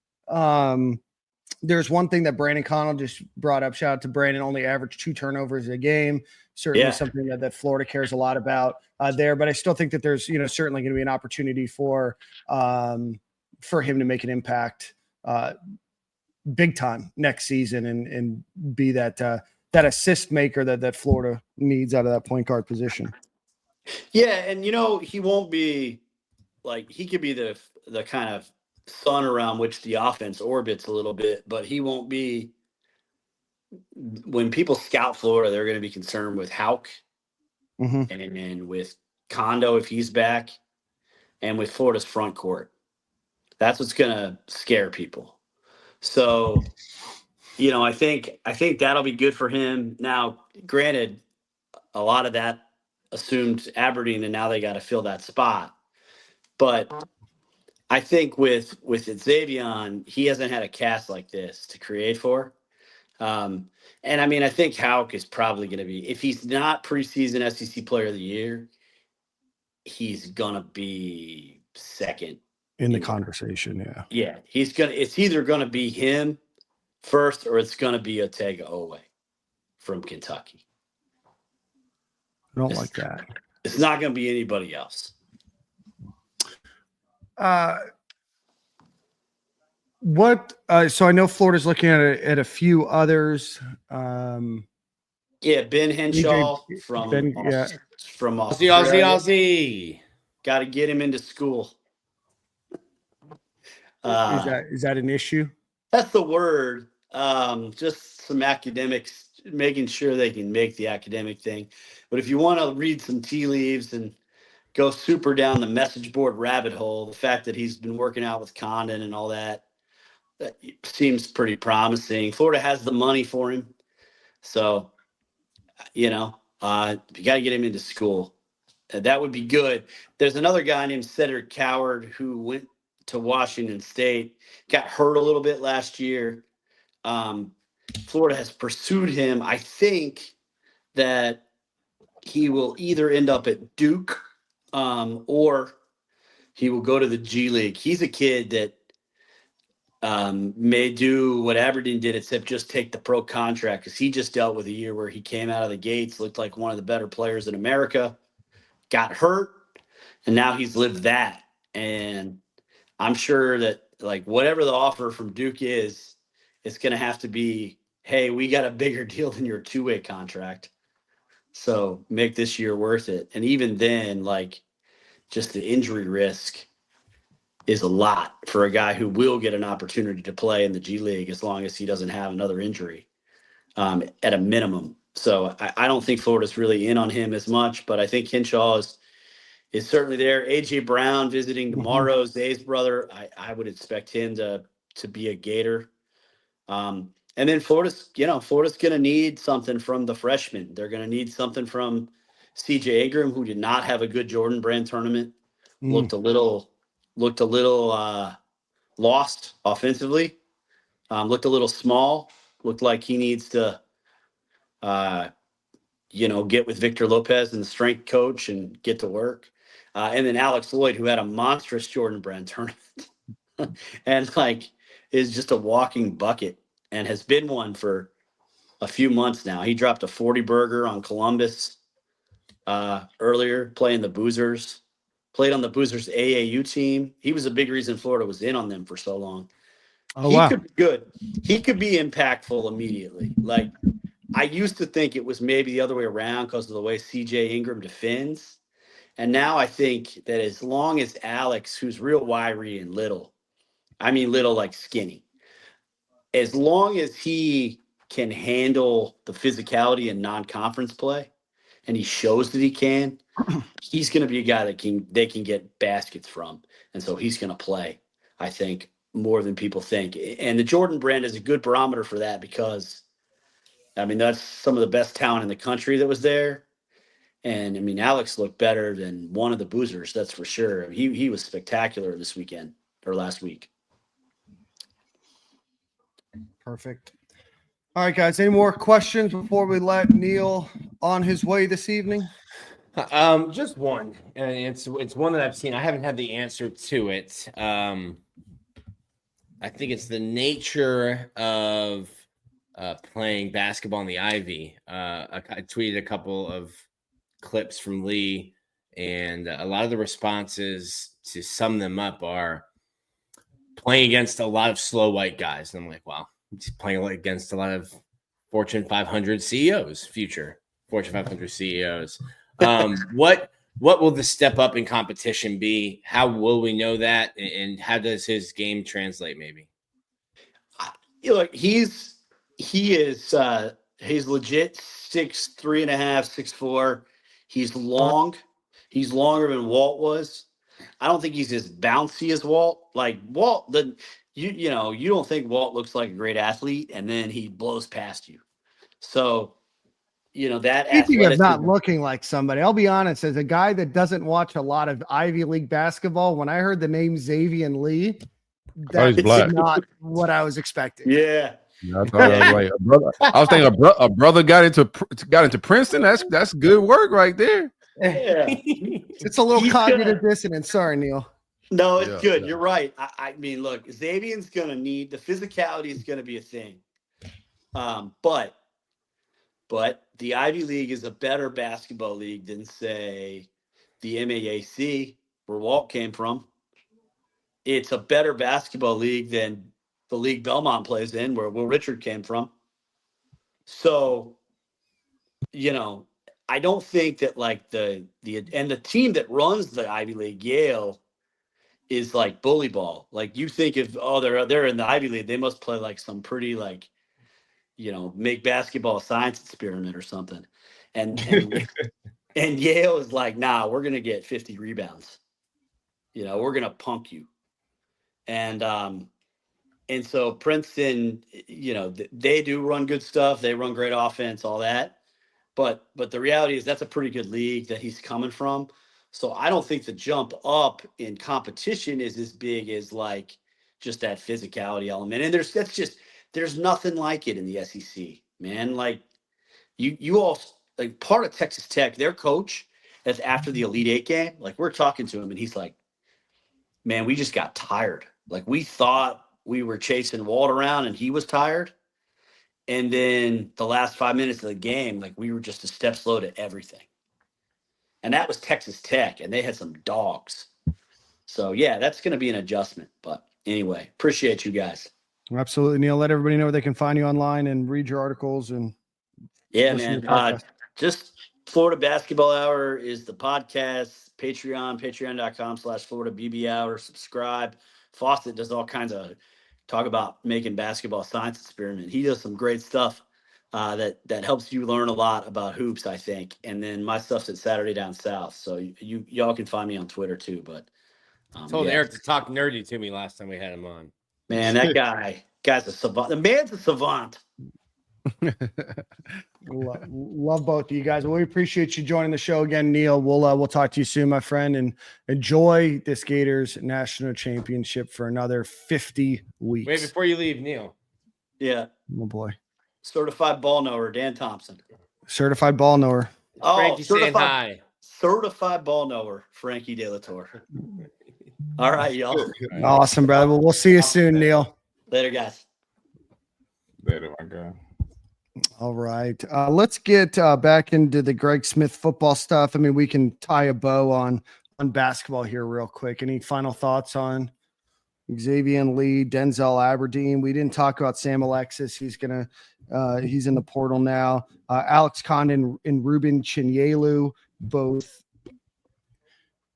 [SPEAKER 6] there's one thing that Brandon Connell just brought up. Shout out to Brandon, only averaged 2 turnovers a game. Certainly something that Florida cares a lot about there. But I still think that there's, certainly going to be an opportunity for him to make an impact big time next season and be that assist maker that Florida needs out of that point guard position.
[SPEAKER 9] Yeah. And, he won't be like, he could be the kind of sun around which the offense orbits a little bit, but he won't be when people scout Florida, they're going to be concerned with Hauk
[SPEAKER 6] Mhm.
[SPEAKER 9] and with Kondo if he's back, and with Florida's front court. That's what's going to scare people. So, I think that'll be good for him. Now, granted, a lot of that assumed Aberdeen, and now they got to fill that spot. But I think with Xaivian, he hasn't had a cast like this to create for. And I mean, I think Hauk is probably going to be, if he's not preseason SEC Player of the Year, he's going to be second
[SPEAKER 6] In the conversation, yeah.
[SPEAKER 9] Yeah, it's either going to be him first or it's going to be Otega Owe from Kentucky.
[SPEAKER 6] I don't like that.
[SPEAKER 9] It's not going to be anybody else.
[SPEAKER 6] So I know Florida's looking at a few others.
[SPEAKER 9] Yeah, Ben Henshaw from Australia.
[SPEAKER 7] Aussie.
[SPEAKER 9] Got to get him into school.
[SPEAKER 6] Is that an issue?
[SPEAKER 9] That's the word. Just some academics, making sure they can make the academic thing. But if you want to read some tea leaves and go super down the message board rabbit hole, the fact that he's been working out with Condon and all that seems pretty promising. Florida has the money for him. So, you got to get him into school. That would be good. There's another guy named Cedric Coward who went to Washington State, got hurt a little bit last year. Florida has pursued him. I think that he will either end up at Duke or he will go to the G League. He's a kid that may do what Aberdeen did, except just take the pro contract, because he just dealt with a year where he came out of the gates, looked like one of the better players in America, got hurt, and now he's lived that. And I'm sure that, like, whatever the offer from Duke is, it's going to have to be, hey, we got a bigger deal than your two-way contract, so make this year worth it. And even then, like, just the injury risk is a lot for a guy who will get an opportunity to play in the G League as long as he doesn't have another injury at a minimum. So I don't think Florida's really in on him as much, but I think Henshaw is certainly there. A.J. Brown visiting tomorrow, Zay's brother. I would expect him to be a Gator. And then Florida's going to need something from the freshmen. They're going to need something from C.J. Ingram, who did not have a good Jordan Brand tournament. Looked a little lost offensively. Looked a little small. Looked like he needs to, get with Victor Lopez and the strength coach and get to work. And then Alex Lloyd, who had a monstrous Jordan Brand tournament and is just a walking bucket and has been one for a few months now. He dropped a 40 burger on Columbus earlier, playing the Boozers. Played on the Boozers AAU team. He was a big reason Florida was in on them for so long. Could be good. He could be impactful immediately. Like, I used to think it was maybe the other way around because of the way CJ Ingram defends. And now I think that as long as Alex, who's real wiry and little, I mean little like skinny, as long as he can handle the physicality and non-conference play, and he shows that he can, he's going to be a guy that they can get baskets from. And so he's going to play, I think, more than people think. And the Jordan Brand is a good barometer for that because, I mean, that's some of the best talent in the country that was there. And, I mean, Alex looked better than one of the Boozers, that's for sure. He was spectacular this weekend or last week.
[SPEAKER 6] Perfect. All right, guys. Any more questions before we let Neil on his way this evening?
[SPEAKER 7] Just one, and it's one that I've seen. I haven't had the answer to it. I think it's the nature of playing basketball in the Ivy. I tweeted a couple of clips from Lee, and a lot of the responses, to sum them up, are playing against a lot of slow white guys. And I'm like, wow, he's playing against a lot of Fortune 500 CEOs, future Fortune 500 CEOs. What will the step up in competition be? How will we know that? And how does his game translate? Maybe.
[SPEAKER 9] He's he is he's legit 6'3.5", 6'4". He's long. He's longer than Walt was. I don't think he's as bouncy as Walt. Like Walt, you don't think Walt looks like a great athlete, and then he blows past you. So, that
[SPEAKER 6] Speaking of not
[SPEAKER 9] athleticism.
[SPEAKER 6] looking like somebody, I'll be honest, as a guy that doesn't watch a lot of Ivy League basketball, when I heard the name Xaivian Lee,
[SPEAKER 5] he's
[SPEAKER 6] that's
[SPEAKER 5] black.
[SPEAKER 6] not what I was expecting.
[SPEAKER 9] Yeah.
[SPEAKER 5] I thought I was like a brother. I was thinking a brother got into Princeton. That's good work right there.
[SPEAKER 9] Yeah.
[SPEAKER 6] It's a little
[SPEAKER 9] He's
[SPEAKER 6] cognitive dissonance. Sorry, Neil.
[SPEAKER 9] No, it's good.
[SPEAKER 5] Yeah.
[SPEAKER 9] You're right. I mean, look, Xavian's going to need the physicality is going to be a thing. But the Ivy League is a better basketball league than, say, the MAAC, where Walt came from. It's a better basketball league than the league Belmont plays in, where Will Richard came from. So, I don't think that like the team that runs the Ivy League, Yale, is like bully ball. Like you think if they're in the Ivy League, they must play like some pretty like, make basketball a science experiment or something. And and Yale is like, nah, we're gonna get 50 rebounds. We're gonna punk you. And so Princeton, they do run good stuff. They run great offense, all that. But the reality is that's a pretty good league that he's coming from. So I don't think the jump up in competition is as big as like just that physicality element. And there's nothing like it in the SEC, man. Like you all, like, part of Texas Tech, their coach, that's after the Elite Eight game, like we're talking to him and he's like, man, we just got tired. Like we thought we were chasing Walt around and he was tired. And then the last 5 minutes of the game, like we were just a step slow to everything. And that was Texas Tech, and they had some dogs. So, yeah, that's going to be an adjustment. But anyway, appreciate you guys.
[SPEAKER 6] Absolutely, Neil. Let everybody know where they can find you online and read your articles. And
[SPEAKER 9] yeah, man. Just Florida Basketball Hour is the podcast. patreon.com/Florida BB Hour. Subscribe. Fawcett does all kinds of talk about making basketball science experiment. He does some great stuff that helps you learn a lot about hoops, I think. And then my stuff's at Saturday Down South. So y'all can find me on Twitter too. But
[SPEAKER 7] told Eric to talk nerdy to me last time we had him on.
[SPEAKER 9] Man, that guy's a savant. The man's a savant.
[SPEAKER 6] Love both of you guys. We appreciate you joining the show again, Neil. We'll talk to you soon, my friend, and enjoy this Gators national championship for another 50 weeks.
[SPEAKER 7] Wait, before you leave, Neil.
[SPEAKER 9] Yeah.
[SPEAKER 6] Oh boy.
[SPEAKER 9] Certified ball knower, Dan Thompson.
[SPEAKER 6] Certified ball knower.
[SPEAKER 9] Oh,
[SPEAKER 7] Frankie saying hi.
[SPEAKER 9] Certified ball knower, Frankie De La Torre. All right, y'all.
[SPEAKER 6] Awesome, brother. Well, we'll see you soon, Neil.
[SPEAKER 9] Later, guys.
[SPEAKER 8] Later, my guy.
[SPEAKER 6] All right. Let's get back into the Greg Smith football stuff. I mean, we can tie a bow on basketball here real quick. Any final thoughts on Xaivian Lee, Denzel Aberdeen? We didn't talk about Sam Alexis. He's in the portal now. Alex Condon and Ruben Chinyelu both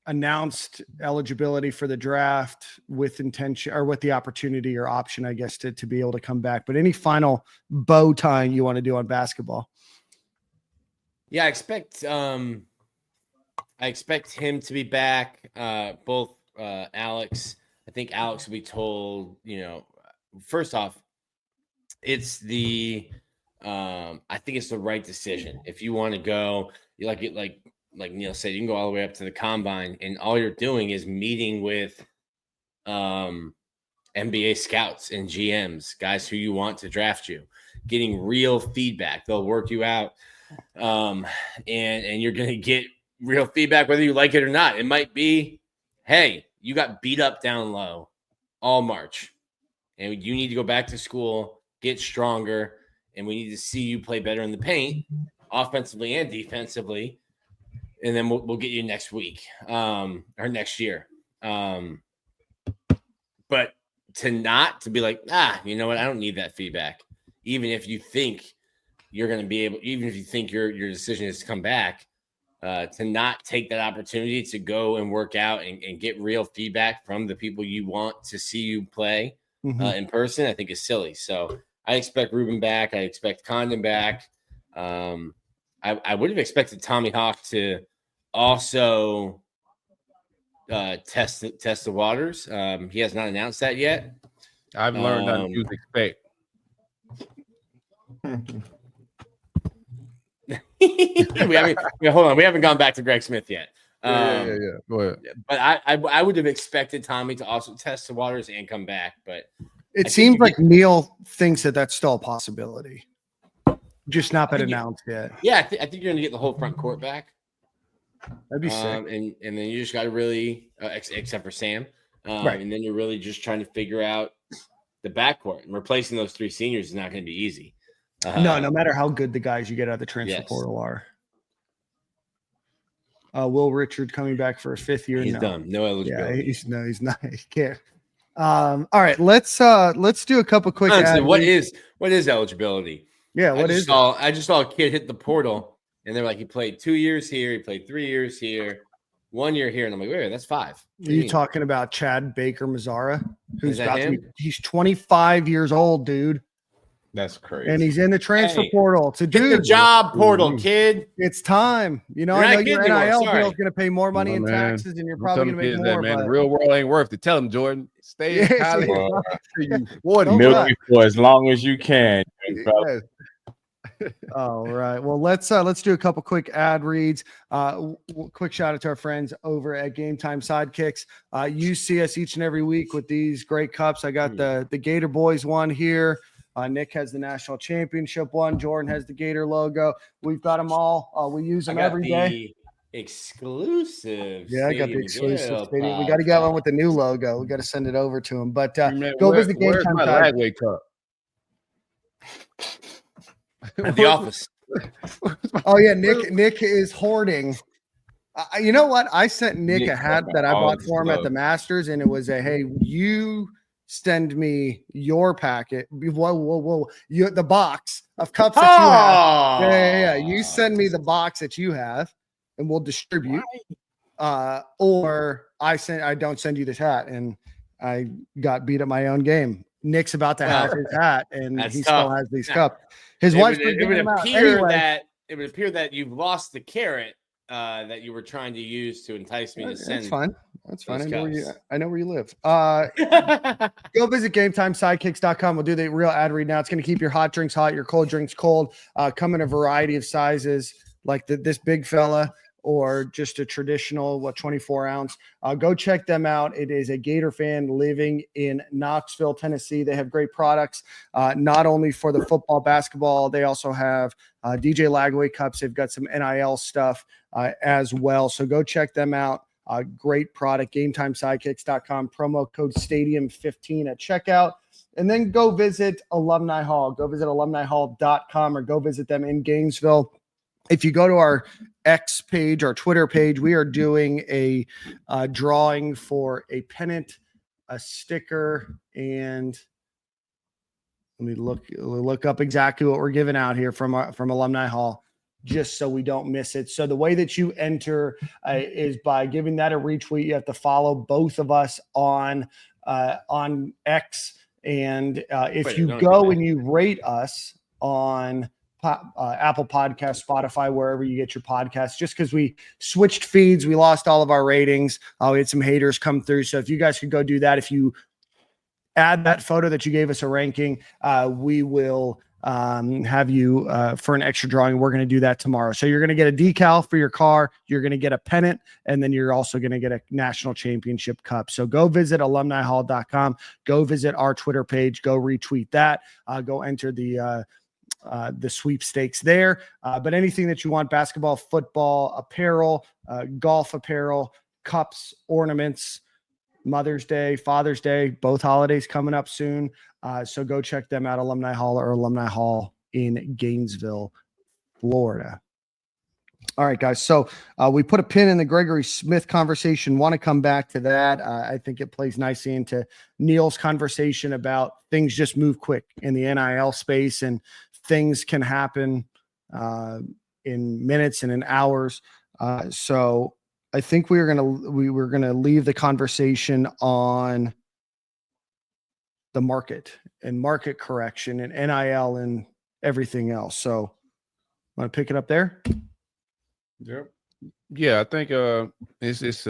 [SPEAKER 6] announced eligibility for the draft with intention, or with the opportunity or option, I guess, to be able to come back. But any final bow tying you want to do on basketball?
[SPEAKER 7] Yeah, I expect him to be back. Both Alex. I think Alex will be told, first off, it's I think it's the right decision. If you want to go, like Neil said, you can go all the way up to the combine, and all you're doing is meeting with NBA scouts and GMs, guys who you want to draft you, getting real feedback. They'll work you out, and you're going to get real feedback whether you like it or not. It might be, hey, you got beat up down low all March, and you need to go back to school, get stronger, and we need to see you play better in the paint, offensively and defensively. And then we'll get you next week or next year. But to be like, you know what? I don't need that feedback. Even if you think you're going to be able, even if you think your decision is to come back, to not take that opportunity to go and work out and get real feedback from the people you want to see you play in person, I think is silly. So I expect Ruben back. I expect Condon back. I would have expected Tommy Hawk to also test the waters. He has not announced that yet.
[SPEAKER 5] I've learned how to use expect.
[SPEAKER 7] Hold on. We haven't gone back to Greg Smith yet.
[SPEAKER 5] Yeah. Go ahead.
[SPEAKER 7] But I would have expected Tommy to also test the waters and come back. But
[SPEAKER 6] it seems like Neil thinks that that's still a possibility. Just not been announced yet.
[SPEAKER 7] Yeah, I think you're going to get the whole front court back.
[SPEAKER 6] That'd be sick.
[SPEAKER 7] And then you just got to really, except for Sam,
[SPEAKER 6] right.
[SPEAKER 7] And then you're really just trying to figure out the backcourt. And replacing those three seniors is not going to be easy.
[SPEAKER 6] No matter how good the guys you get out of the transfer portal are. Will Richard coming back for a 5th year?
[SPEAKER 7] He's done. No eligibility.
[SPEAKER 6] Yeah, he's not. He can't. All right, let's do a couple quick.
[SPEAKER 7] Honestly, what is eligibility?
[SPEAKER 6] Yeah,
[SPEAKER 7] I just saw a kid hit the portal, and they're like, he played 2 years here, he played 3 years here, 1 year here, and I'm like, wait, that's 5.
[SPEAKER 6] Are you talking about Chad Baker Mazzara, who's
[SPEAKER 7] about to be?
[SPEAKER 6] He's 25 years old, dude.
[SPEAKER 8] That's crazy.
[SPEAKER 6] And he's in the transfer portal. It's a
[SPEAKER 7] Get the job portal, kid.
[SPEAKER 6] It's time. You know, I know your NIL bill is going to pay more money in taxes, and you're probably going to make more.
[SPEAKER 5] Man, the real world ain't worth it. Tell him, Jordan. Stay in college.
[SPEAKER 8] Milk for as long as you can.
[SPEAKER 6] All right. Well, let's do a couple quick ad reads. Quick shout out to our friends over at Game Time Sidekicks. You see us each and every week with these great cups. I got the Gator Boys one here. Nick has the national championship one. Jordan has the Gator logo. We've got them all. We use them every day.
[SPEAKER 7] Exclusive.
[SPEAKER 6] Yeah, I got the exclusive. We got to get one with the new logo. We got to send it over to them. But go visit Game Time.
[SPEAKER 5] Where's my cup?
[SPEAKER 7] At the office.
[SPEAKER 6] Oh yeah, Nick is hoarding. You know what? I sent Nick a hat that I bought for him at the Masters, and it was a hey, you send me your packet. Whoa. The box of cups that you have. Yeah. You send me the box that you have, and we'll distribute. Or I don't send you this hat, and I got beat at my own game. Nick's about to have his hat, and he still has these cups. His wife.
[SPEAKER 7] It would appear that you've lost the carrot that you were trying to use to entice me to send.
[SPEAKER 6] That's fine. I know where you live. Go visit GameTimeSidekicks.com. We'll do the real ad read now. It's going to keep your hot drinks hot, your cold drinks cold. Come in a variety of sizes, like this big fella, or just a traditional 24 ounce. Go check them out. It is a Gator fan living in Knoxville, Tennessee. They have great products, not only for the football, basketball. They also have DJ Lagway cups. They've got some NIL stuff as well. So go check them out. Great product. GameTimeSidekicks.com. Promo code Stadium15 at checkout. And then go visit Alumni Hall. Go visit alumnihall.com or go visit them in Gainesville. If you go to our X page, our Twitter page, we are doing a drawing for a pennant, a sticker, and let me look up exactly what we're giving out here from Alumni Hall, just so we don't miss it. So the way that you enter is by giving that a retweet. You have to follow both of us on X, and if you go and you rate us on Apple Podcasts, Spotify, wherever you get your podcasts, just because we switched feeds, we lost all of our ratings. We had some haters come through. So if you guys could go do that, if you add that photo that you gave us a ranking, we will have you for an extra drawing. We're going to do that tomorrow. So you're going to get a decal for your car. You're going to get a pennant, and then you're also going to get a national championship cup. So go visit alumnihall.com. Go visit our Twitter page. Go retweet that. Go enter the sweepstakes there. But anything that you want, basketball, football, apparel, golf apparel, cups, ornaments, Mother's Day, Father's Day, both holidays coming up soon. So go check them out, Alumni Hall or Alumni Hall in Gainesville, Florida. All right, guys. So we put a pin in the Gregory Smith conversation. Want to come back to that. I think it plays nicely into Neil's conversation about things just move quick in the NIL space, and things can happen in minutes and in hours. So I think we were gonna leave the conversation on the market market correction and NIL and everything else. So want to pick it up there?
[SPEAKER 8] Yep.
[SPEAKER 5] Yeah, I think it's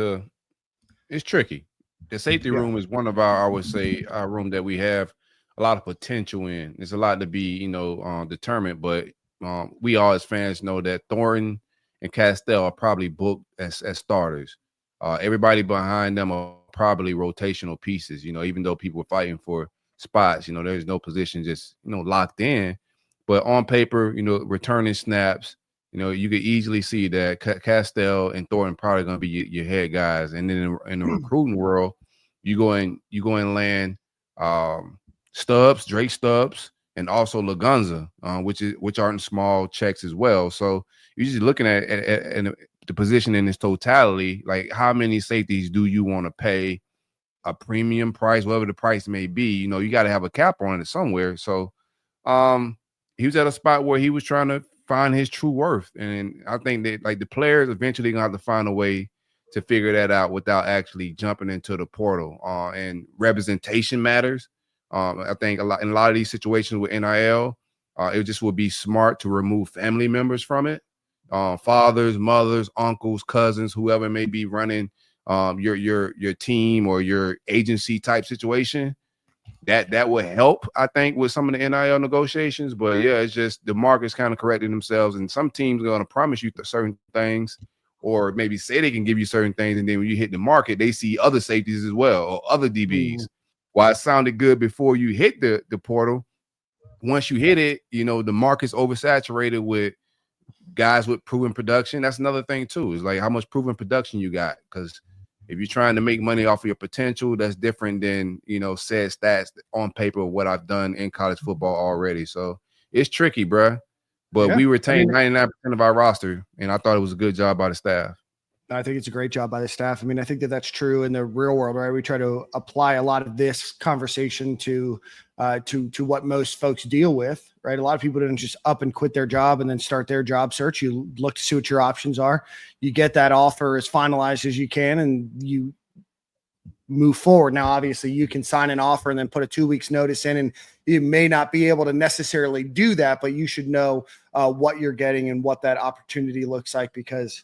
[SPEAKER 5] tricky. The safety room is one of I would say, our room that we have a lot of potential in. There's a lot to be, determined, but we all as fans know that Thornton and Castell are probably booked as starters. Everybody behind them are probably rotational pieces, even though people are fighting for spots, there's no position just, locked in. But on paper, returning snaps, you could easily see that Castell and Thornton probably going to be your head guys. And then in the recruiting world, you go and land Drake Stubbs, and also Lagunza, which aren't small checks as well. So you're just looking at the position in its totality, like how many safeties do you want to pay a premium price, whatever the price may be. You got to have a cap on it somewhere. So he was at a spot where he was trying to find his true worth. And I think that like the players eventually gonna have to find a way to figure that out without actually jumping into the portal. And representation matters. I think in a lot of these situations with NIL, it just would be smart to remove family members from it. Fathers, mothers, uncles, cousins, whoever may be running your team or your agency type situation. That would help, I think, with some of the NIL negotiations. But yeah, it's just the market's kind of correcting themselves, and some teams are going to promise you certain things, or maybe say they can give you certain things, and then when you hit the market, they see other safeties as well or other DBs. Mm-hmm. While it sounded good before you hit the portal, once you hit it, the market's oversaturated with guys with proven production. That's another thing too. Is like how much proven production you got, because if you're trying to make money off of your potential, that's different than, said stats on paper of what I've done in college football already. So it's tricky, bruh. But we retained 99% of our roster, and I thought it was a good job by the staff.
[SPEAKER 6] I think it's a great job by the staff. I mean, I think that's true in the real world, right? We try to apply a lot of this conversation to what most folks deal with, right? A lot of people don't just up and quit their job and then start their job search. You look to see what your options are. You get that offer as finalized as you can, and you move forward. Now, obviously, you can sign an offer and then put a 2 weeks notice in, and you may not be able to necessarily do that, but you should know what you're getting and what that opportunity looks like, because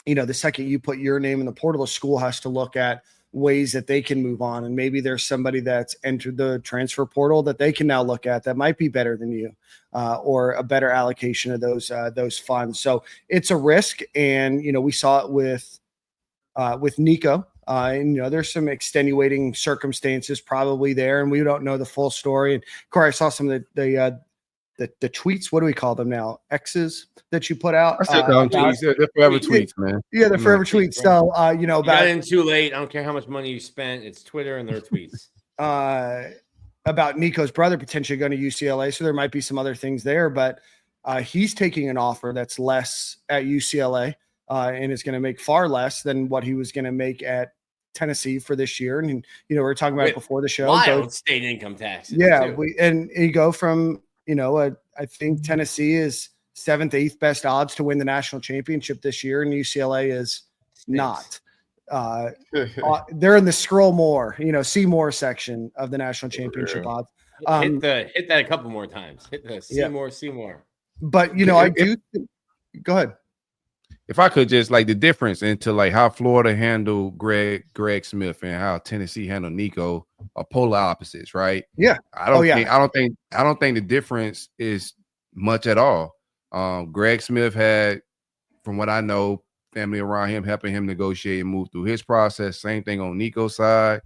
[SPEAKER 6] the second you put your name in the portal, the school has to look at ways that they can move on. And maybe there's somebody that's entered the transfer portal that they can now look at that might be better than you, or a better allocation of those funds. So it's a risk. And, we saw it with Nico. And, there's some extenuating circumstances probably there, and we don't know the full story. And Corey, I saw some of the tweets. What do we call them now? X's that you put out.
[SPEAKER 5] They're forever tweets, man.
[SPEAKER 6] Yeah, they're forever tweets. So,
[SPEAKER 7] you got in too late. I don't care how much money you spent. It's Twitter and their tweets.
[SPEAKER 6] About Nico's brother potentially going to UCLA. So there might be some other things there, but he's taking an offer that's less at UCLA, and is going to make far less than what he was going to make at Tennessee for this year. And, we were talking about it before the show.
[SPEAKER 7] Wild state income taxes.
[SPEAKER 6] Yeah. And you go from, I think Tennessee is 7th, 8th best odds to win the national championship this year, and UCLA is not. They're in the scroll more, see more section of the national championship odds.
[SPEAKER 7] Hit that a couple more times. Hit the see more.
[SPEAKER 6] But I do. Go ahead.
[SPEAKER 5] If I could just like the difference into like how Florida handled Greg Smith and how Tennessee handled Nico are polar opposites, right?
[SPEAKER 6] Yeah.
[SPEAKER 5] I don't think the difference is much at all. Greg Smith had, from what I know, family around him helping him negotiate and move through his process. Same thing on Nico's side.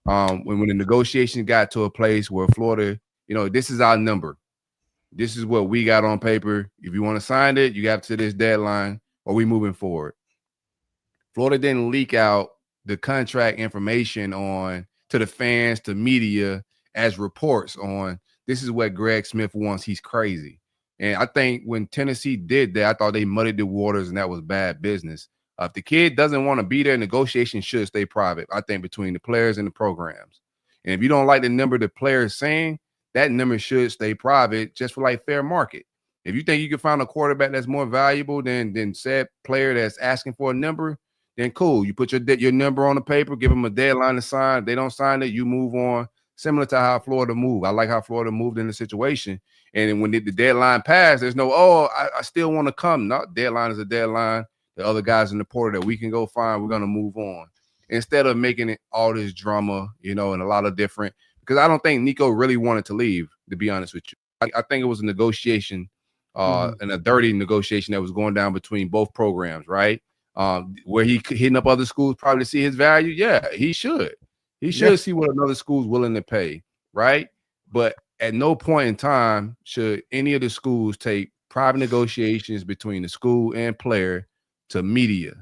[SPEAKER 5] When the negotiations got to a place where Florida, this is our number. This is what we got on paper. If you want to sign it, you got to this deadline, or we moving forward. Florida didn't leak out the contract information to the fans, to media, as reports on this is what Greg Smith wants. He's crazy. And I think when Tennessee did that, I thought they muddied the waters, and that was bad business. If the kid doesn't want to be there, negotiations should stay private, I think, between the players and the programs. And if you don't like the number the player is saying, that number should stay private, just for like fair market. If you think you can find a quarterback that's more valuable than said player that's asking for a number, then cool. You put your number on the paper, give them a deadline to sign. If they don't sign it, you move on. similar to how Florida moved. I like how Florida moved in the situation. And when the deadline passed, there's no, I still want to come. No, deadline is a deadline. The other guys in the portal that we can go find, we're going to move on. Instead of making it all this drama, and a lot of different, because I don't think Nico really wanted to leave, to be honest with you. I think it was a negotiation and a dirty negotiation that was going down between both programs, right? Where he hitting up other schools probably to see his value. Yeah, he should. He should see what another school's willing to pay, right? But at no point in time should any of the schools take private negotiations between the school and player to media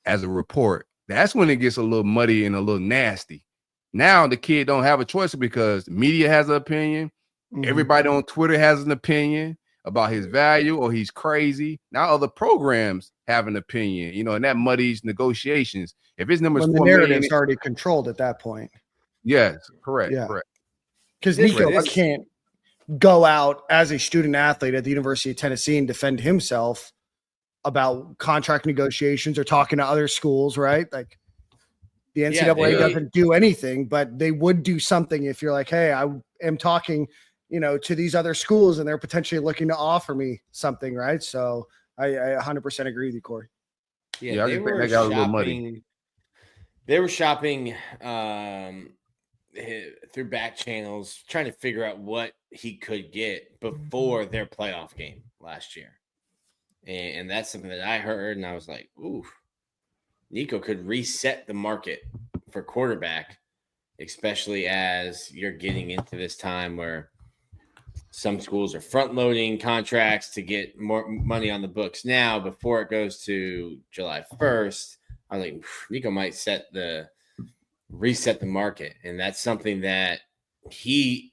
[SPEAKER 5] as a report. That's when it gets a little muddy and a little nasty. Now the kid don't have a choice because media has an opinion. Everybody on Twitter has an opinion about his value or he's crazy. Now other programs have an opinion, and that muddies negotiations. If his number is
[SPEAKER 6] the narrative's already controlled at that point.
[SPEAKER 5] Yes, correct.
[SPEAKER 6] Because Nico can't go out as a student athlete at the University of Tennessee and defend himself about contract negotiations or talking to other schools, right? Like the NCAA doesn't do anything, but they would do something if you're like, hey, I am talking, to these other schools and they're potentially looking to offer me something, right? So I 100% agree with you, Corey.
[SPEAKER 7] Yeah, they were shopping. A little muddy. They were shopping through back channels, trying to figure out what he could get before their playoff game last year. And that's something that I heard, and I was like, ooh, Nico could reset the market for quarterback, especially as you're getting into this time where some schools are front-loading contracts to get more money on the books now before it goes to July 1st. I was like, Nico might reset the market, and that's something that he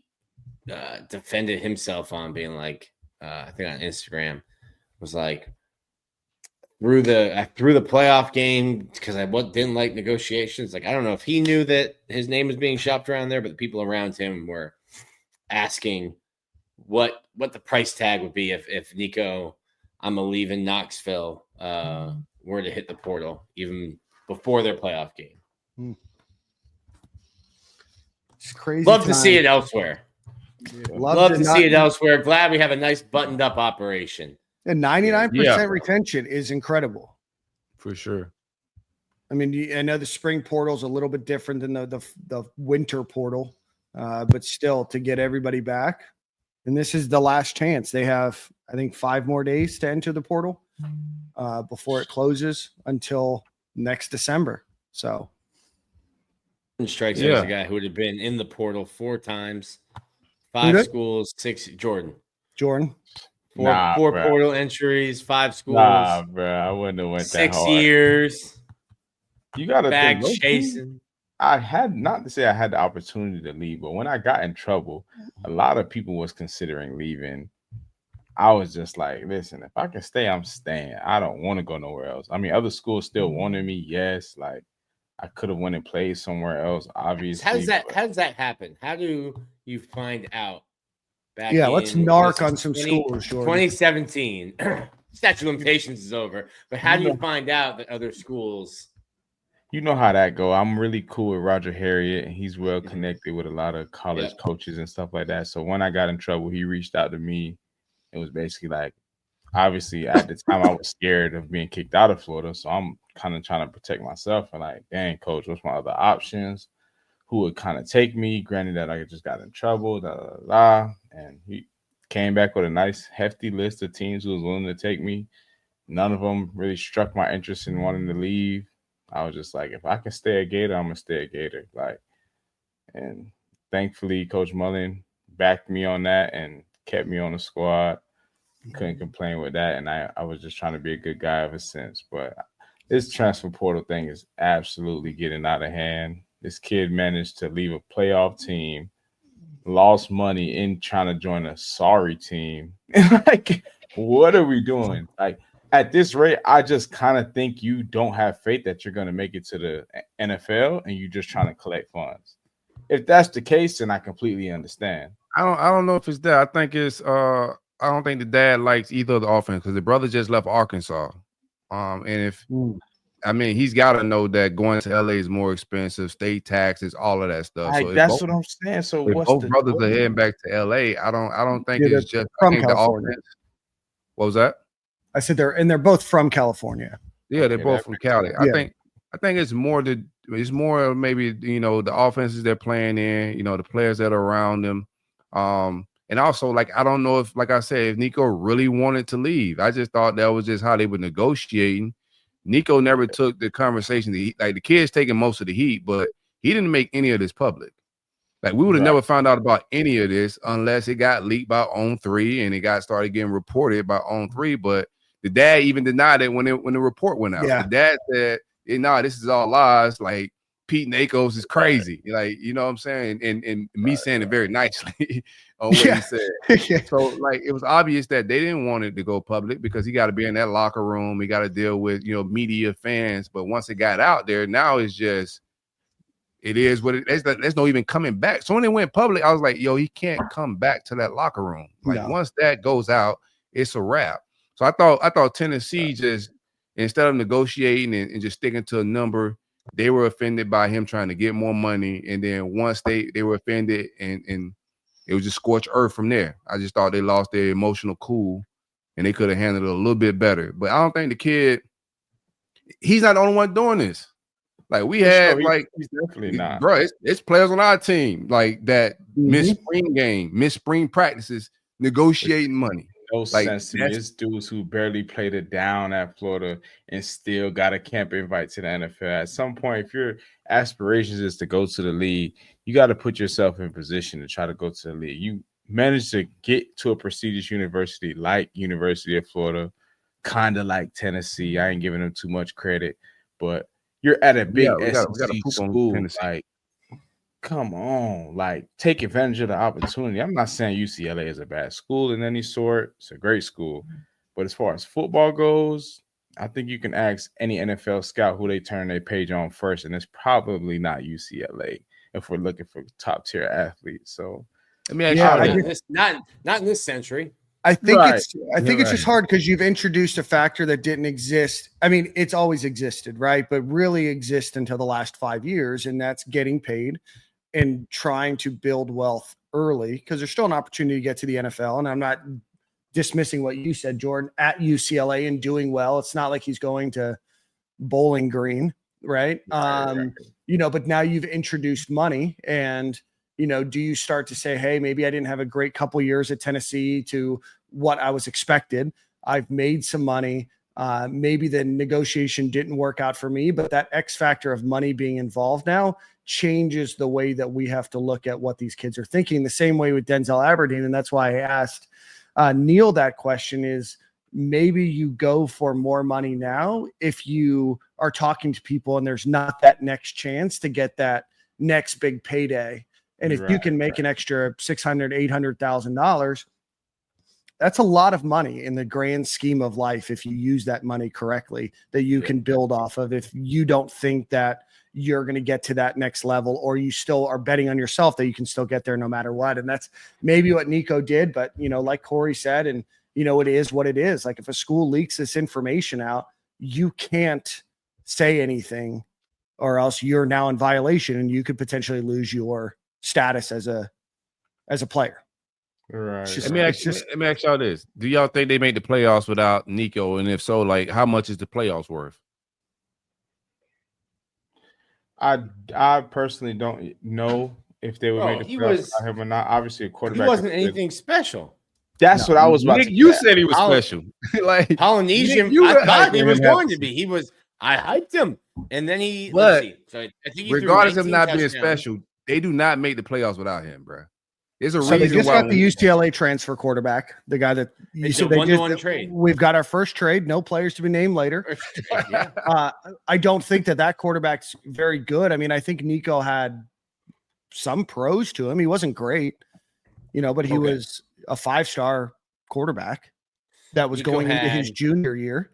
[SPEAKER 7] defended himself on, being like, I think on Instagram, was like, through the playoff game because I didn't like negotiations. Like, I don't know if he knew that his name was being shopped around there, but the people around him were asking what the price tag would be if Nico, I'm a leave in Knoxville, were to hit the portal even before their playoff game.
[SPEAKER 6] It's crazy.
[SPEAKER 7] Love to see it elsewhere. Yeah. Love to see it elsewhere. Glad we have a nice buttoned up operation.
[SPEAKER 6] And 99% retention is incredible.
[SPEAKER 5] For sure.
[SPEAKER 6] I mean, I know the spring portal is a little bit different than the winter portal, but still to get everybody back. And this is the last chance. They have, I think, 5 more days to enter the portal before it closes until next December. So.
[SPEAKER 7] Strikes me as a guy who would have been in the portal 4 times, 5 schools, 6. Jordan. 4 portal entries, 5 schools.
[SPEAKER 8] Nah, bro, I wouldn't have went that hard.
[SPEAKER 7] 6 years.
[SPEAKER 8] You got to
[SPEAKER 7] bag chasing.
[SPEAKER 8] I had not to say I had the opportunity to leave, but when I got in trouble, a lot of people was considering leaving. I was just like, listen, if I can stay, I'm staying. I don't want to go nowhere else. I mean, other schools still wanted me. Yes, like I could have went and played somewhere else. Obviously,
[SPEAKER 7] how does that happen? How do you find out?
[SPEAKER 6] Let's narc on some schools.
[SPEAKER 7] 2017, statute of limitations is over. But how do you find out that other schools?
[SPEAKER 8] You know how that go. I'm really cool with Roger Harriet, and he's well connected with a lot of college coaches and stuff like that. So when I got in trouble, he reached out to me. It was basically like, obviously at the time I was scared of being kicked out of Florida, so I'm kind of trying to protect myself. And like, dang, coach, what's my other options? Who would kind of take me? Granted that I just got in trouble, and he came back with a nice hefty list of teams who was willing to take me. None of them really struck my interest in wanting to leave. I was just like, if I can stay a Gator, I'm gonna stay a Gator. Like, and thankfully, Coach Mullen backed me on that and kept me on the squad. Couldn't complain with that, and I was just trying to be a good guy ever since. But this transfer portal thing is absolutely getting out of hand. This kid managed to leave a playoff team, lost money in trying to join a sorry team. Like, what are we doing? Like, at this rate, I just kind of think you don't have faith that you're going to make it to the NFL and you're just trying to collect funds. If that's the case, then I completely understand.
[SPEAKER 5] I don't know if it's that. I think it's I don't think the dad likes either of the offense because the brother just left Arkansas. And if I mean, he's got to know that going to LA is more expensive, state taxes, all of that stuff. So
[SPEAKER 8] That's what I'm saying. So
[SPEAKER 5] if
[SPEAKER 8] what's
[SPEAKER 5] both brothers are heading back to LA, I don't think
[SPEAKER 6] Yeah,
[SPEAKER 5] it's just
[SPEAKER 6] from
[SPEAKER 5] I think
[SPEAKER 6] California.
[SPEAKER 5] the offense. What was that?
[SPEAKER 6] I said they're both from California.
[SPEAKER 5] Yeah, they're
[SPEAKER 8] Okay,
[SPEAKER 5] both
[SPEAKER 8] that
[SPEAKER 5] from
[SPEAKER 8] makes
[SPEAKER 5] Cali.
[SPEAKER 6] sense.
[SPEAKER 5] I think it's more maybe the offenses they're playing in, the players that are around them. And also, like, I don't know if, like I said, if Nico really wanted to leave. I just thought that was just how they were negotiating. Nico never took the conversation. Like, the kid's taking most of the heat, but he didn't make any of this public. Like, we would have never found out about any of this unless it got leaked by On3 and it got started getting reported by On3. But the dad even denied it when the report went out.
[SPEAKER 6] Yeah.
[SPEAKER 5] The dad said, "Nah, this is all lies. Like, Pete Nakos is crazy." Like, you know what I'm saying? And me saying it very nicely on what he said. So, like, it was obvious that they didn't want it to go public because he got to be in that locker room. He got to deal with, media, fans. But once it got out there, now it's just, it is what it is. There's no even coming back. So when it went public, I was like, yo, he can't come back to that locker room. Like, once that goes out, it's a wrap. So I thought Tennessee just, instead of negotiating and just sticking to a number, they were offended by him trying to get more money. And then once they were offended and it was just scorched earth from there. I just thought they lost their emotional cool and they could have handled it a little bit better. But I don't think the kid, he's not the only one doing this. Like, we had,
[SPEAKER 8] he's definitely not.
[SPEAKER 5] Bro, it's players on our team like that miss spring game, miss spring practices, negotiating money.
[SPEAKER 8] No sense to me. It's dudes who barely played it down at Florida and still got a camp invite to the NFL. At some point, if your aspirations is to go to the league, you got to put yourself in position to try to go to the league. You managed to get to a prestigious university like University of Florida, kind of like Tennessee. I ain't giving them too much credit, but you're at a big SEC school. Like, come on, like, take advantage of the opportunity. I'm not saying UCLA is a bad school in any sort. It's a great school. But as far as football goes, I think you can ask any NFL scout who they turn their page on first, and it's probably not UCLA if we're looking for top tier athletes. So,
[SPEAKER 5] I mean,
[SPEAKER 7] not in this century.
[SPEAKER 6] I think it's just hard because you've introduced a factor that didn't exist. I mean, it's always existed, right? But really exist until the last 5 years, and that's getting paid and trying to build wealth early, because there's still an opportunity to get to the NFL. And I'm not dismissing what you said, Jordan, at UCLA and doing well. It's not like he's going to Bowling Green, right? But now you've introduced money, and do you start to say, hey, maybe I didn't have a great couple years at Tennessee to what I was expected. I've made some money. Maybe the negotiation didn't work out for me, but that X factor of money being involved now changes the way that we have to look at what these kids are thinking. The same way with Denzel Aberdeen. And that's why I asked Neil that question is, maybe you go for more money now if you are talking to people and there's not that next chance to get that next big payday. And if you can make an extra $600,000, $800,000, that's a lot of money in the grand scheme of life if you use that money correctly, that you can build off of. If you don't think that you're going to get to that next level, or you still are betting on yourself that you can still get there no matter what. And that's maybe what Nico did. But, like Corey said, and, it is what it is. Like, if a school leaks this information out, you can't say anything, or else you're now in violation and you could potentially lose your status as a player.
[SPEAKER 8] Right.
[SPEAKER 5] Let me ask y'all this. Do y'all think they made the playoffs without Nico? And if so, like, how much is the playoffs worth?
[SPEAKER 8] I personally don't know if they would make the playoffs without him or not. Obviously, a quarterback.
[SPEAKER 7] He wasn't anything special.
[SPEAKER 8] That's what I was about to say.
[SPEAKER 5] You said he was special. Like,
[SPEAKER 7] Polynesian, I thought he was going to be. I hyped him. And then he,
[SPEAKER 5] but
[SPEAKER 7] so I think he
[SPEAKER 5] regardless of not being special, they do not make the playoffs without him, bro. There's a reason
[SPEAKER 6] they just
[SPEAKER 5] why
[SPEAKER 6] got the UCLA transfer quarterback, the guy that
[SPEAKER 7] you said they just trade.
[SPEAKER 6] We've got our first trade, no players to be named later. I don't think that quarterback's very good. I mean, I think Nico had some pros to him. He wasn't great, but he was a 5-star quarterback that was going into his junior year.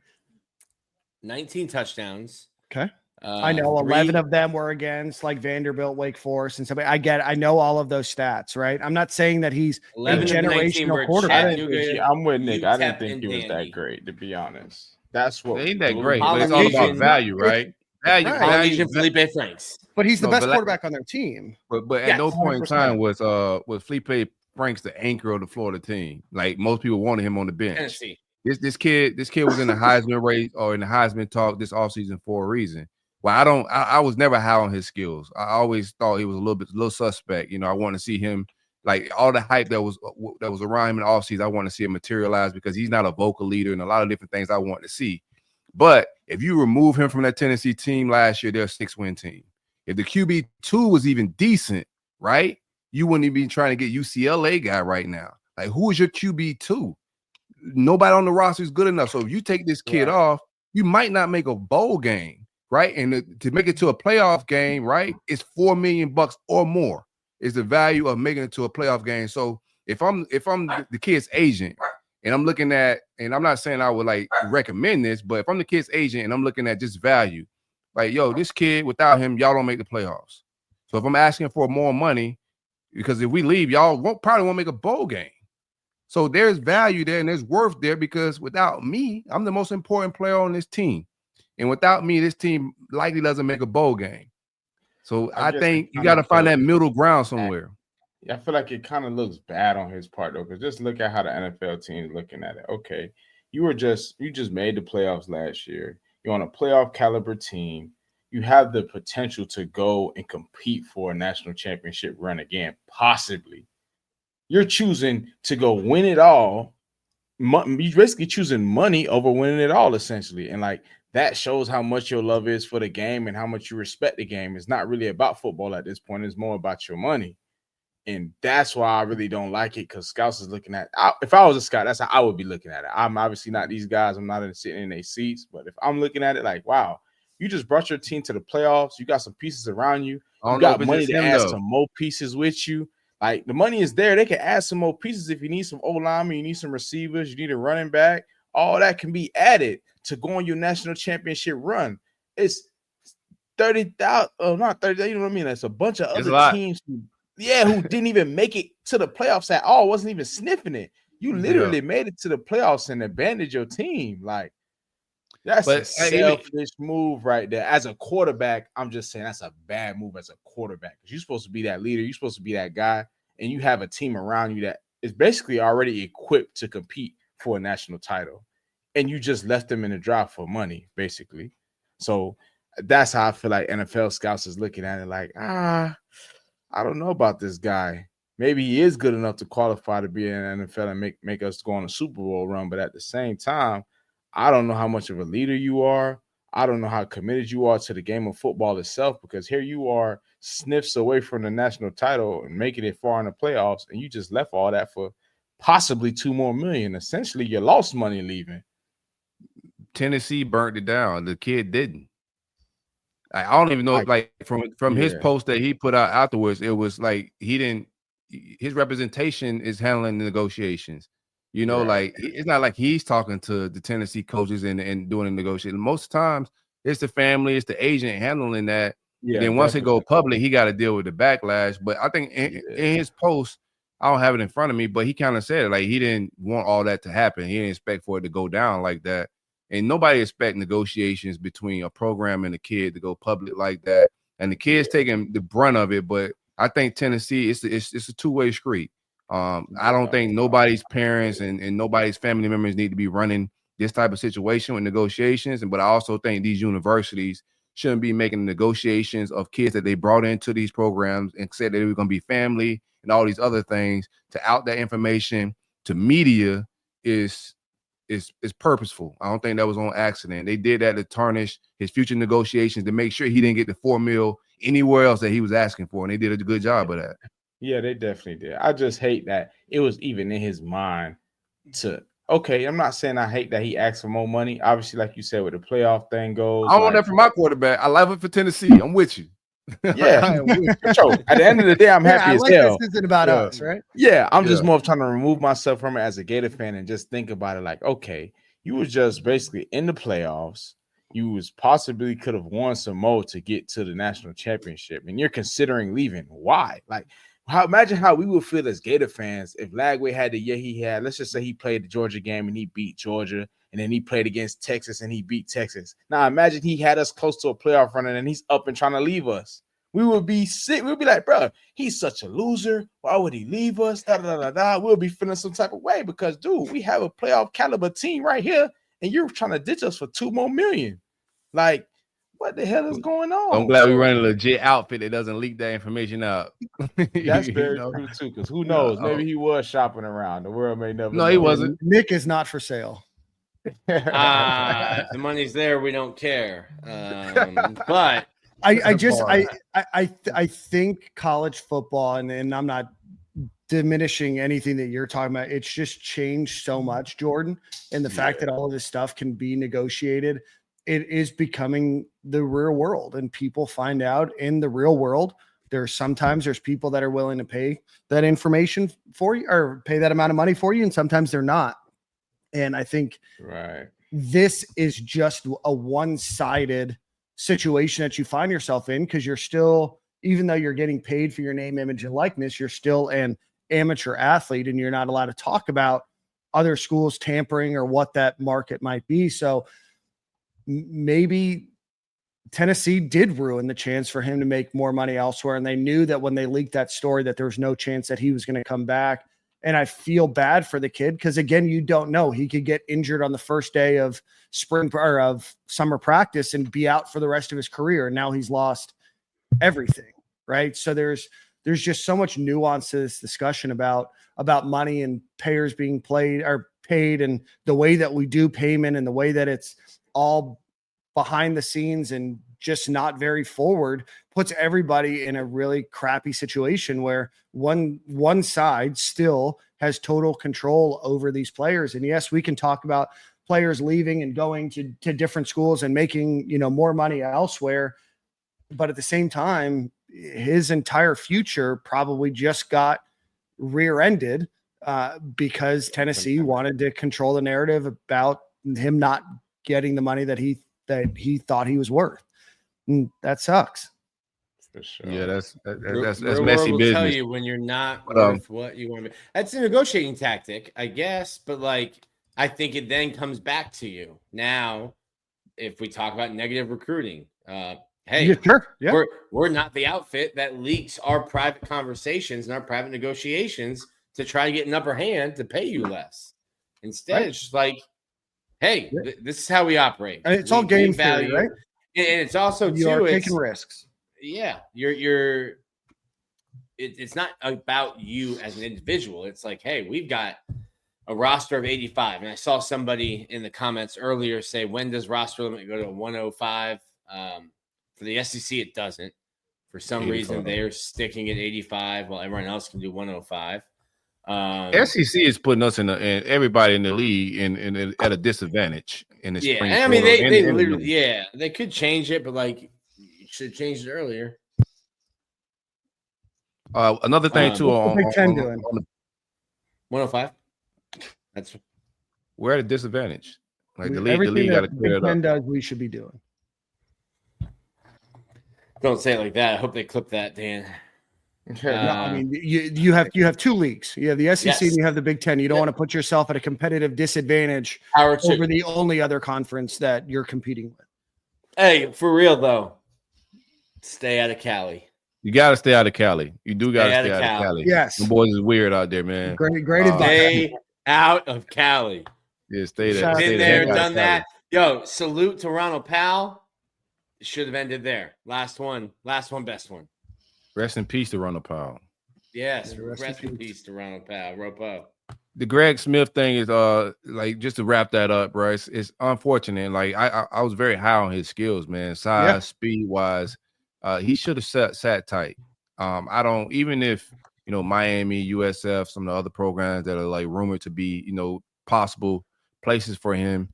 [SPEAKER 7] 19 touchdowns.
[SPEAKER 6] Okay. I know 11 of them were against like Vanderbilt, Wake Forest, and somebody. I know all of those stats, right? I'm not saying that he's a generational quarterback.
[SPEAKER 8] I'm with Nick. I didn't think he was that great, to be honest. That's what
[SPEAKER 5] They ain't that great, but it's all about
[SPEAKER 7] Polynesian.
[SPEAKER 5] value, right? Value,
[SPEAKER 6] Right.
[SPEAKER 7] Polynesian
[SPEAKER 5] value.
[SPEAKER 7] Felipe Franks.
[SPEAKER 6] But he's the
[SPEAKER 5] No,
[SPEAKER 6] best
[SPEAKER 5] but
[SPEAKER 6] quarterback on their team.
[SPEAKER 5] But at
[SPEAKER 7] Yes,
[SPEAKER 5] no point in
[SPEAKER 6] 100%.
[SPEAKER 5] time was Felipe Franks the anchor of the Florida team. Like most people wanted him on the bench.
[SPEAKER 7] Tennessee.
[SPEAKER 5] This kid was in the Heisman race or in the Heisman talk this offseason for a reason. Well, I was never high on his skills. I always thought he was a little suspect. You know, I want to see him, like all the hype that was around him in the offseason. I want to see it materialize because he's not a vocal leader and a lot of different things I want to see. But if you remove him from that Tennessee team last year, they're a 6-win team. If the QB2 was even decent, right, you wouldn't even be trying to get UCLA guy right now. Like, who is your QB2? Nobody on the roster is good enough. So if you take this kid off, you might not make a bowl game, right? And to make it to a playoff game, right, it's $4 million or more is the value of making it to a playoff game. So if I'm the kid's agent and I'm looking at, and I'm not saying I would like recommend this, but if I'm the kid's agent and I'm looking at just value, like, yo, this kid, without him, y'all don't make the playoffs. So if I'm asking for more money, because if we leave, y'all probably won't make a bowl game. So there's value there and there's worth there because without me, I'm the most important player on this team. And without me, this team likely doesn't make a bowl game. So I think you got to find that middle ground somewhere.
[SPEAKER 8] Yeah, I feel like it kind of looks bad on his part, though, because just look at how the NFL team is looking at it. Okay, you just made the playoffs last year. You're on a playoff caliber team. You have the potential to go and compete for a national championship run again, possibly. You're choosing to go win it all. You're basically choosing money over winning it all, essentially. And like that shows how much your love is for the game and how much you respect the game. It's not really about football at this point. It's more about your money. And that's why I really don't like it, because scouts is looking at if I was a scout, that's how I would be looking at it. I'm obviously not these guys. I'm not sitting in their seats. But if I'm looking at it like, wow, you just brought your team to the playoffs. You got some pieces around you. You got money to add some more pieces with you. Like the money is there. They can add some more pieces if you need some O-linemen, you need some receivers, you need a running back. All that can be added to go on your national championship run. It's 30,000, not 30. You know what I mean? That's a bunch of other teams who didn't even make it to the playoffs at all. Wasn't even sniffing it. You literally made it to the playoffs and abandoned your team. Like that's a selfish move right there. As a quarterback, I'm just saying that's a bad move as a quarterback. Because you're supposed to be that leader. You're supposed to be that guy. And you have a team around you that is basically already equipped to compete for a national title. And you just left them in the draft for money, basically. So that's how I feel like NFL scouts is looking at it like, I don't know about this guy. Maybe he is good enough to qualify to be in the NFL and make us go on a Super Bowl run. But at the same time, I don't know how much of a leader you are. I don't know how committed you are to the game of football itself, because here you are sniffs away from the national title and making it far in the playoffs, and you just left all that for possibly $2 more million. Essentially, you lost money leaving.
[SPEAKER 5] Tennessee burnt it down. The kid didn't. I don't even know, like from his post that he put out afterwards, it was like his representation is handling the negotiations. You know, like it's not like he's talking to the Tennessee coaches and doing the negotiation. Most times it's the family, it's the agent handling that. Yeah, and then once it go public, he got to deal with the backlash. But I think in his post, I don't have it in front of me, but he kind of said it, like he didn't want all that to happen. He didn't expect for it to go down like that. And nobody expect negotiations between a program and a kid to go public like that. And the kid's taking the brunt of it. But I think Tennessee, it's a two-way street. I don't think nobody's parents and nobody's family members need to be running this type of situation with negotiations. But I also think these universities shouldn't be making negotiations of kids that they brought into these programs and said that they were going to be family and all these other things. To out that information to media is purposeful. I don't think that was on accident. They did that to tarnish his future negotiations, to make sure he didn't get the $4 million anywhere else that he was asking for. And they did a good job of that.
[SPEAKER 8] Yeah, they definitely did. I just hate that it was even in his mind to, okay, I'm not saying I hate that he asked for more money. Obviously, like you said, with the playoff thing goes.
[SPEAKER 5] I want that for my quarterback. I love it for Tennessee. I'm with you.
[SPEAKER 8] Yeah. So at the end of the day, I'm happy as hell.
[SPEAKER 6] This isn't about us, right?
[SPEAKER 8] Yeah, I'm just more trying to remove myself from it as a Gator fan and just think about it like, okay, you was just basically in the playoffs. You was possibly could have won some more to get to the national championship, and you're considering leaving. Why? Like, Imagine how we would feel as Gator fans if Lagway had the year he had. Let's just say he played the Georgia game and he beat Georgia, and then he played against Texas and he beat Texas. Now imagine he had us close to a playoff run and he's up and trying to leave us. We would be sick. We'd be like, bro, he's such a loser. Why would he leave us? Da, da, da, da. We'll be feeling some type of way because, dude, we have a playoff caliber team right here, and you're trying to ditch us for $2 more million. Like, what the hell is going on?
[SPEAKER 5] I'm glad we run a legit outfit that doesn't leak that information out.
[SPEAKER 8] That's very true too, because who knows? Maybe he was shopping around. The world may never.
[SPEAKER 5] No,
[SPEAKER 8] know.
[SPEAKER 5] he wasn't.
[SPEAKER 6] Nick is not for sale.
[SPEAKER 7] If the money's there, we don't care. But
[SPEAKER 6] I think college football, and I'm not diminishing anything that you're talking about. It's just changed so much, Jordan, and the fact that all of this stuff can be negotiated. It is becoming the real world, and people find out in the real world. There's people that are willing to pay that information for you or pay that amount of money for you, and sometimes they're not. And I think this is just a one-sided situation that you find yourself in, because you're still, even though you're getting paid for your name, image, and likeness, you're still an amateur athlete, and you're not allowed to talk about other schools tampering or what that market might be. So maybe Tennessee did ruin the chance for him to make more money elsewhere. And they knew that when they leaked that story that there was no chance that he was going to come back. And I feel bad for the kid because, again, you don't know. He could get injured on the first day of spring or of summer practice and be out for the rest of his career. And now he's lost everything, right? So there's just so much nuance to this discussion about money and players being paid and the way that we do payment and the way that it's all behind the scenes and just not very forward, puts everybody in a really crappy situation where one side still has total control over these players. And yes, we can talk about players leaving and going to different schools and making, more money elsewhere. But at the same time, his entire future probably just got rear-ended because Tennessee wanted to control the narrative about him not getting the money that he thought he was worth. And that sucks.
[SPEAKER 8] For sure.
[SPEAKER 5] Yeah, that's
[SPEAKER 7] real
[SPEAKER 5] messy
[SPEAKER 7] world will
[SPEAKER 5] business.
[SPEAKER 7] tell you when you're not worth what you want to be. That's a negotiating tactic, I guess. But I think it then comes back to you. Now, if we talk about negative recruiting, hey,
[SPEAKER 6] sure. Yeah.
[SPEAKER 7] We're not the outfit that leaks our private conversations and our private negotiations to try to get an upper hand to pay you less. Instead, it's just hey, this is how we operate.
[SPEAKER 6] And it's all game theory, right?
[SPEAKER 7] And it's also
[SPEAKER 6] you're taking risks.
[SPEAKER 7] Yeah, it's not about you as an individual. It's hey, we've got a roster of 85. And I saw somebody in the comments earlier say, when does roster limit go to 105? For the SEC, it doesn't. For some reason, they're sticking at 85 while everyone else can do 105.
[SPEAKER 5] SEC is putting us in everybody in the league at a disadvantage in the spring.
[SPEAKER 7] I mean, they literally, they could change it, but you should have changed it earlier.
[SPEAKER 5] Another thing too on
[SPEAKER 6] Big Ten doing
[SPEAKER 7] 105.
[SPEAKER 5] We're at a disadvantage. The league got to clear it
[SPEAKER 6] Big Ten
[SPEAKER 5] up.
[SPEAKER 6] does, we should be doing.
[SPEAKER 7] Don't say it like that. I hope they clip that, Dan.
[SPEAKER 6] No, I mean, you have two leagues. You have the SEC and you have the Big Ten. You don't want to put yourself at a competitive disadvantage over the only other conference that you're competing with.
[SPEAKER 7] Hey, for real though, stay out of Cali.
[SPEAKER 5] You got to stay out of Cali. You do got to stay out of Cali.
[SPEAKER 6] Yes,
[SPEAKER 5] the boys is weird out there, man.
[SPEAKER 6] Great advice.
[SPEAKER 7] Stay out of Cali.
[SPEAKER 5] Yeah, stay there.
[SPEAKER 7] Been there, done that. Yo, salute to Ronald Powell. Should have ended there. Last one, best one.
[SPEAKER 5] Rest in peace to Ronald Powell.
[SPEAKER 7] Yes, rest in peace to Ronald Powell. Ropo.
[SPEAKER 5] The Greg Smith thing is just to wrap that up, Bryce. It's unfortunate. I was very high on his skills, man. Size, speed wise, he should have sat tight. I don't, even if Miami, USF, some of the other programs that are rumored to be possible places for him.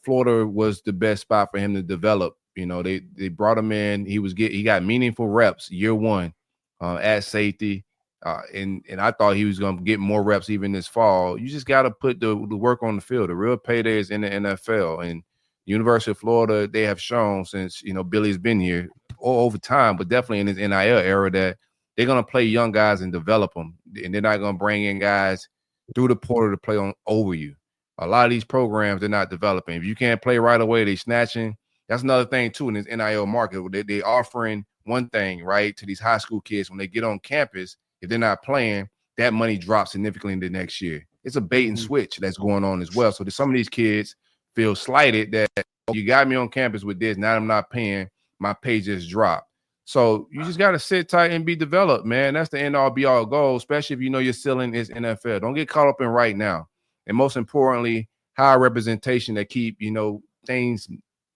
[SPEAKER 5] Florida was the best spot for him to develop. They brought him in. He got meaningful reps year one at safety. And I thought he was going to get more reps even this fall. You just got to put the work on the field. The real payday is in the NFL. And University of Florida, they have shown since, Billy's been here over time, but definitely in his NIL era that they're going to play young guys and develop them. And they're not going to bring in guys through the portal to play on over you. A lot of these programs, they're not developing. If you can't play right away, they're snatching. That's another thing, too, in this NIL market. They're offering one thing, right, to these high school kids. When they get on campus, if they're not playing, that money drops significantly in the next year. It's a bait and switch that's going on as well. So some of these kids feel slighted that you got me on campus with this. Now I'm not paying. My pay just dropped. So you just got to sit tight and be developed, man. That's the end-all, be-all goal, especially if you know your ceiling is NFL. Don't get caught up in right now. And most importantly, high representation that keep, things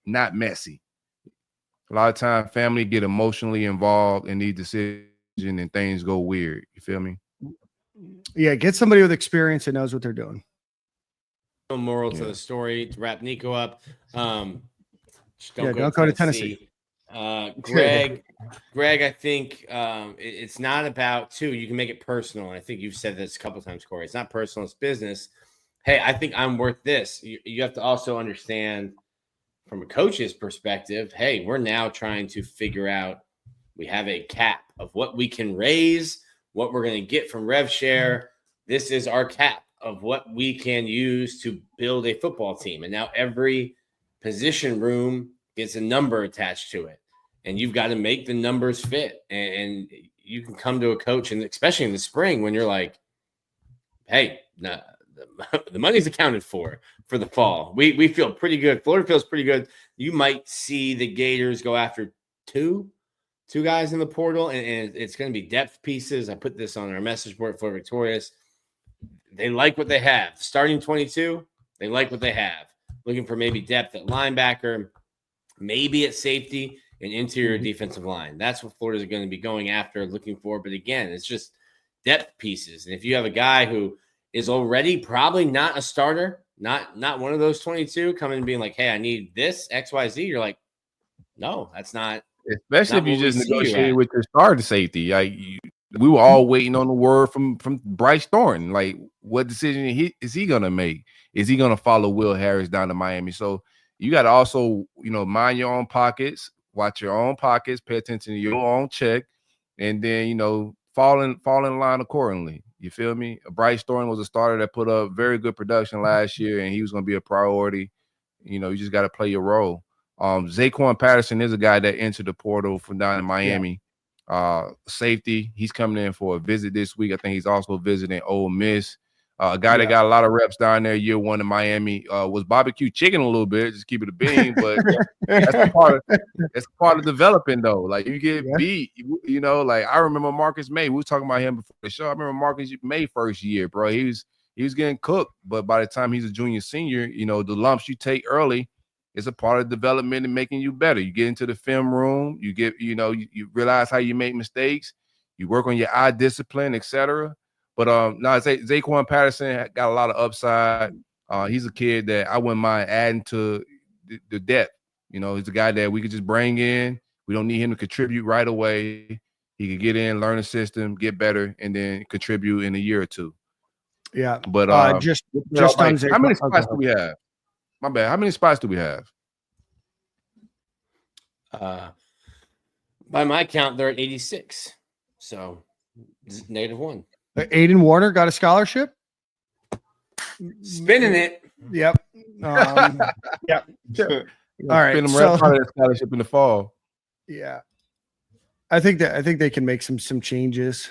[SPEAKER 5] not messy. A lot of time, family get emotionally involved in these decisions and things go weird. You feel me?
[SPEAKER 6] Yeah, get somebody with experience that knows what they're doing.
[SPEAKER 7] Moral to the story to wrap Nico up. Don't
[SPEAKER 6] go to Tennessee.
[SPEAKER 7] Greg, I think it's not about too. You can make it personal. I think you've said this a couple of times, Corey. It's not personal. It's business. Hey, I think I'm worth this. You have to also understand from a coach's perspective. Hey, we're now trying to figure out. We have a cap of what we can raise, what we're going to get from rev share. This is our cap of what we can use to build a football team. And now every position room gets a number attached to it. And you've got to make the numbers fit. And you can come to a coach, and especially in the spring when you're like, hey, the money's accounted for the fall. We feel pretty good. Florida feels pretty good. You might see the Gators go after two guys in the portal, and it's going to be depth pieces. I put this on our message board for Victorious. They like what they have. Starting 22, they like what they have. Looking for maybe depth at linebacker, maybe at safety and interior defensive line. That's what Florida's going to be going after, looking for. But again, it's just depth pieces. And if you have a guy who is already probably not a starter, not one of those 22, coming and being like, hey, I need this, XYZ, you're like, no, that's not.
[SPEAKER 5] Especially if you just negotiated with your starter safety. We were all waiting on the word from Bryce Thornton. Like, what decision is he going to make? Is he going to follow Will Harris down to Miami? So you got to also, mind your own pockets, watch your own pockets, pay attention to your own check, and then, fall in line accordingly. You feel me? Bryce Thornton was a starter that put up very good production last year, and he was going to be a priority. You just got to play your role. Zaquan Patterson is a guy that entered the portal from down in Miami. Safety, he's coming in for a visit this week. I think he's also visiting Ole Miss. A guy that got a lot of reps down there year one in Miami was barbecue chicken a little bit, just keep it a bean, but that's part of developing though. Like you get beat, like I remember Marcus May. We were talking about him before the show. I remember Marcus May first year, bro. He was getting cooked, but by the time he's a junior, senior, the lumps you take early, it's a part of development and making you better. You get into the film room, you get, you realize how you make mistakes, you work on your eye discipline, etc. But Zaquan Patterson got a lot of upside. He's a kid that I wouldn't mind adding to the depth. He's a guy that we could just bring in. We don't need him to contribute right away. He could get in, learn the system, get better, and then contribute in a year or two.
[SPEAKER 6] Yeah.
[SPEAKER 5] But
[SPEAKER 6] just
[SPEAKER 5] on how many spots do we have? My bad. How many spots do we have?
[SPEAKER 7] By my count, they're at 86. So -1.
[SPEAKER 6] Aiden Warner got a scholarship.
[SPEAKER 7] Spinning it.
[SPEAKER 6] Yep. Yep. All right.
[SPEAKER 5] Spin them right part of that scholarship in the fall.
[SPEAKER 6] Yeah. I think they can make some changes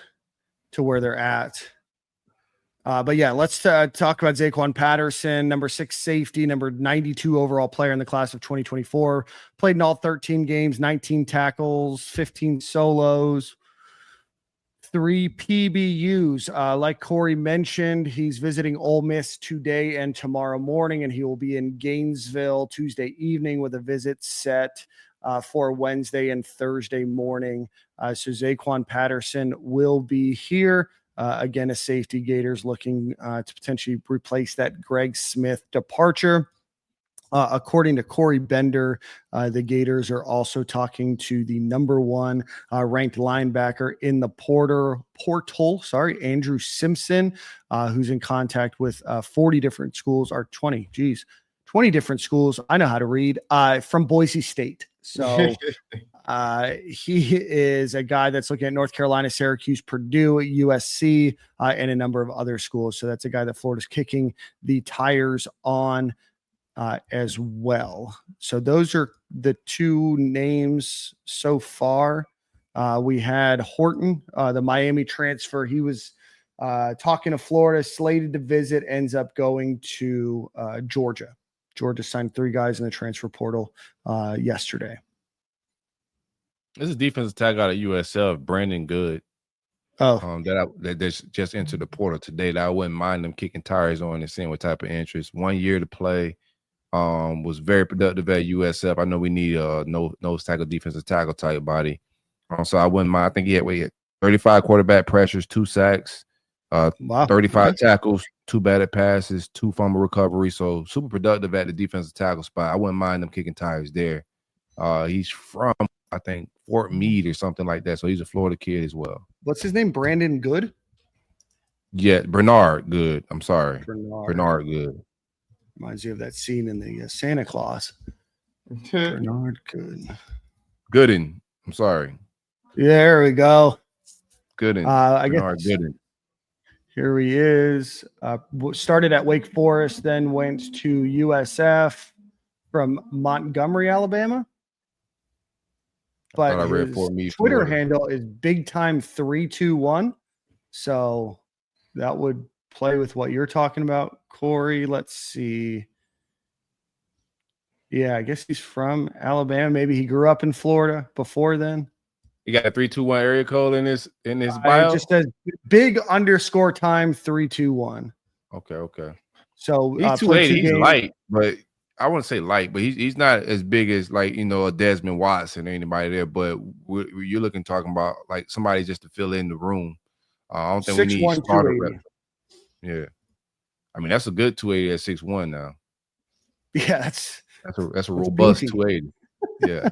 [SPEAKER 6] to where they're at. But yeah, let's talk about Zaquan Patterson, number 6 safety, number 92 overall player in the class of 2024. Played in all 13 games, 19 tackles, 15 solos, 3 PBUs. Like Corey mentioned, he's visiting Ole Miss today and tomorrow morning, and he will be in Gainesville Tuesday evening with a visit set for Wednesday and Thursday morning. So Zaquan Patterson will be here. Again, a safety. Gators looking to potentially replace that Greg Smith departure. According to Corey Bender, the Gators are also talking to the number 1 ranked linebacker in the portal, Andrew Simpson, who's in contact with 40 different schools, or 20 different schools. I know how to read, from Boise State. So He is a guy that's looking at North Carolina, Syracuse, Purdue, USC, and a number of other schools. So that's a guy that Florida's kicking the tires on as well. So those are the two names so far. We had Horton, the Miami transfer. He was talking to Florida, slated to visit, ends up going to Georgia. Georgia signed 3 guys in the transfer portal yesterday.
[SPEAKER 5] This is defensive tackle out of USF, Brandon Good. That's just entered the portal today. That I wouldn't mind them kicking tires on and seeing what type of interest. 1 year to play. Was very productive at USF. I know we need a nose tackle, defensive tackle type body. So I wouldn't mind. I think he had 35 quarterback pressures, 2 sacks, 35 tackles, 2 batted passes, 2 fumble recoveries. So super productive at the defensive tackle spot. I wouldn't mind them kicking tires there. He's from, I think, Fort Meade or something like that. So he's a Florida kid as well.
[SPEAKER 6] What's his name? Brandon Good?
[SPEAKER 5] Yeah, Bernard Good. I'm sorry. Bernard Good.
[SPEAKER 6] Reminds you of that scene in the Santa Claus. Bernard
[SPEAKER 5] Gooden. I'm sorry.
[SPEAKER 6] There we go.
[SPEAKER 5] Gooden.
[SPEAKER 6] I
[SPEAKER 5] Bernard
[SPEAKER 6] guess
[SPEAKER 5] Gooden.
[SPEAKER 6] here he is. Started at Wake Forest, then went to USF from Montgomery, Alabama. But his Twitter handle is Big Time 321. So that would play with what you're talking about, Corey. Let's see. Yeah, I guess he's from Alabama. Maybe he grew up in Florida before then.
[SPEAKER 5] You got a 321 area code in his bio?
[SPEAKER 6] It just says big underscore time 321.
[SPEAKER 5] Okay.
[SPEAKER 6] So
[SPEAKER 5] he's 280. He's light, but I wouldn't say light, but he's not as big as like a Desmond Watson or anybody there. But you're talking about like somebody just to fill in the room. I don't think we need starter rep. Yeah, I mean that's a good 280 at 6'1" now.
[SPEAKER 6] Yeah,
[SPEAKER 5] that's a robust beefy. 280. Yeah,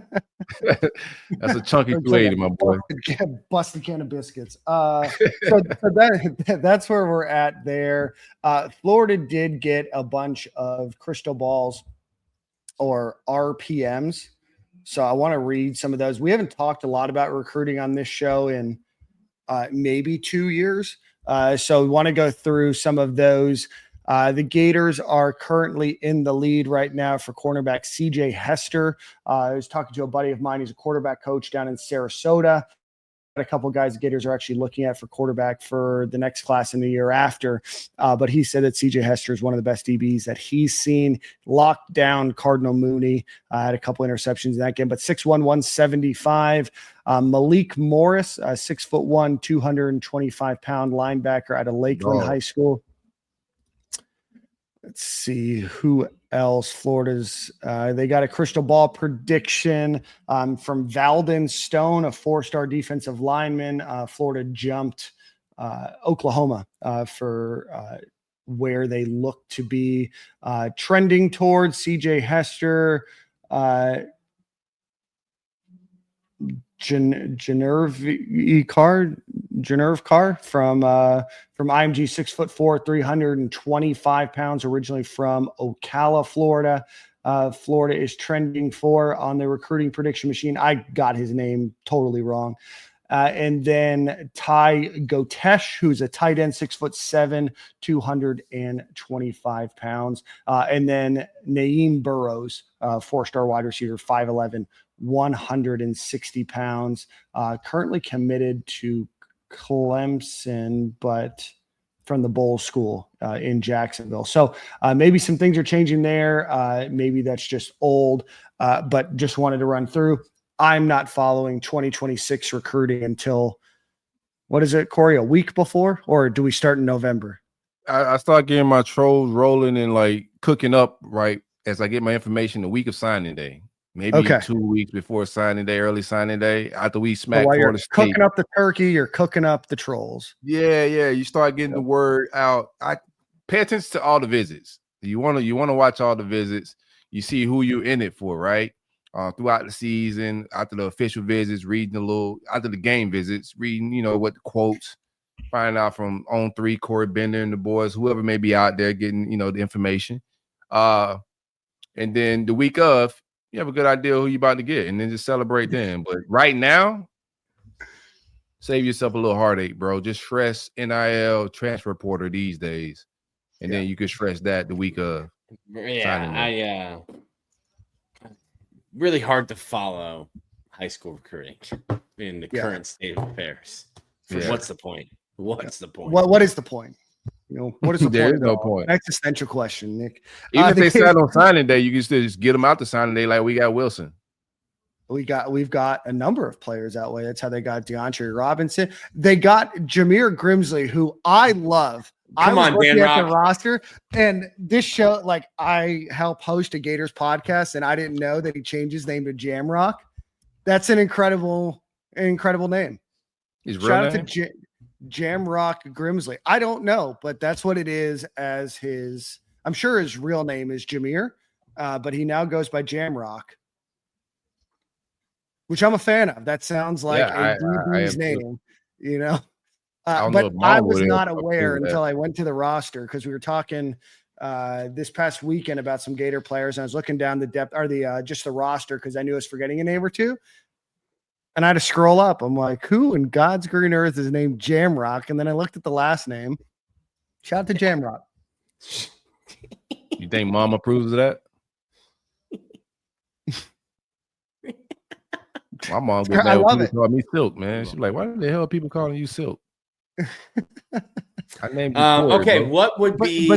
[SPEAKER 5] that's a chunky 280, my boy.
[SPEAKER 6] Busted can of biscuits. So that's where we're at there. Florida did get a bunch of crystal balls or RPMs. So I want to read some of those. We haven't talked a lot about recruiting on this show in maybe 2 years. So we want to go through some of those. The Gators are currently in the lead right now for cornerback CJ Hester. I was talking to a buddy of mine. He's a quarterback coach down in Sarasota. A couple of guys the Gators are actually looking at for quarterback for the next class in the year after. But he said that CJ Hester is one of the best DBs that he's seen. Locked down Cardinal Mooney. Had a couple interceptions in that game, but 6'1", 175. Malik Morris, 6'1", 225-pound linebacker out of Lakeland High School. Let's see who else. Florida's they got a crystal ball prediction from Valdon Stone, a 4-star defensive lineman. Florida jumped Oklahoma for where they look to be trending towards. CJ Hester, Generve Carr from IMG, 6'4", 325 pounds, originally from Ocala, Florida. Florida is trending for on the recruiting prediction machine. I got his name totally wrong. And then Ty Gotesh, who's a tight end, 6'7", 225 pounds. And then Naeem Burrows, 4-star wide receiver, 5'11", 160 pounds, currently committed to Clemson, but from the Bowl School in Jacksonville. So maybe some things are changing there. Maybe that's just old, but just wanted to run through. I'm not following 2026 recruiting until, what is it, Corey, a week before, or do we start in November?
[SPEAKER 5] I start getting my trolls rolling and like cooking up right as I get my information the week of signing day. Maybe 2 weeks before signing day, early signing day, after we smack Florida State.
[SPEAKER 6] Cooking up the turkey, you're cooking up the trolls.
[SPEAKER 5] Yeah. You start getting the word out. I pay attention to all the visits. You want to watch all the visits. You see who you're in it for, right? Throughout the season, after the official visits, reading after the game visits, reading, what the quotes, find out from On 3, Corey Bender and the boys, whoever may be out there getting, the information. And then the week of, you have a good idea who you about to get, and then just celebrate then. But right now, save yourself a little heartache, bro. Just stress NIL transfer portal these days, and then you can stress that the week of.
[SPEAKER 7] Yeah, really hard to follow high school recruiting in the current state of affairs. What's the point? What's the point?
[SPEAKER 6] What is the point? You know, what is the
[SPEAKER 5] There
[SPEAKER 6] point?
[SPEAKER 5] is no point.
[SPEAKER 6] Existential question, Nick.
[SPEAKER 5] Even if they sign on signing day, you can still just get them out the signing day like we got Wilson.
[SPEAKER 6] We've got a number of players that way. That's how they got DeAndre Robinson. They got Jameer Grimsley, who I love.
[SPEAKER 7] Come on, Dan
[SPEAKER 6] at
[SPEAKER 7] Rock.
[SPEAKER 6] the roster, and this show, like, I help host a Gators podcast, and I didn't know that he changed his name to Jamrock. That's an incredible name.
[SPEAKER 5] His real
[SPEAKER 6] Shout
[SPEAKER 5] name?
[SPEAKER 6] out to Jamrock Grimsley. I don't know, but that's what it is as his. I'm sure his real name is Jameer, but he now goes by Jamrock, which I'm a fan of. That sounds like a DB's name, you know. But I was not aware until I went to the roster because we were talking this past weekend about some Gator players, and I was looking down the depth or the just the roster because I knew I was forgetting a name or two. And I had to scroll up. I'm like, who in God's green earth is named Jamrock? And then I looked at the last name. Shout out to Jamrock.
[SPEAKER 5] You think Mom approves of that? My mom gets mad when people call me Silk, man. She's like, why the hell are people calling you Silk? I named you
[SPEAKER 7] okay,
[SPEAKER 5] bro.
[SPEAKER 7] what would be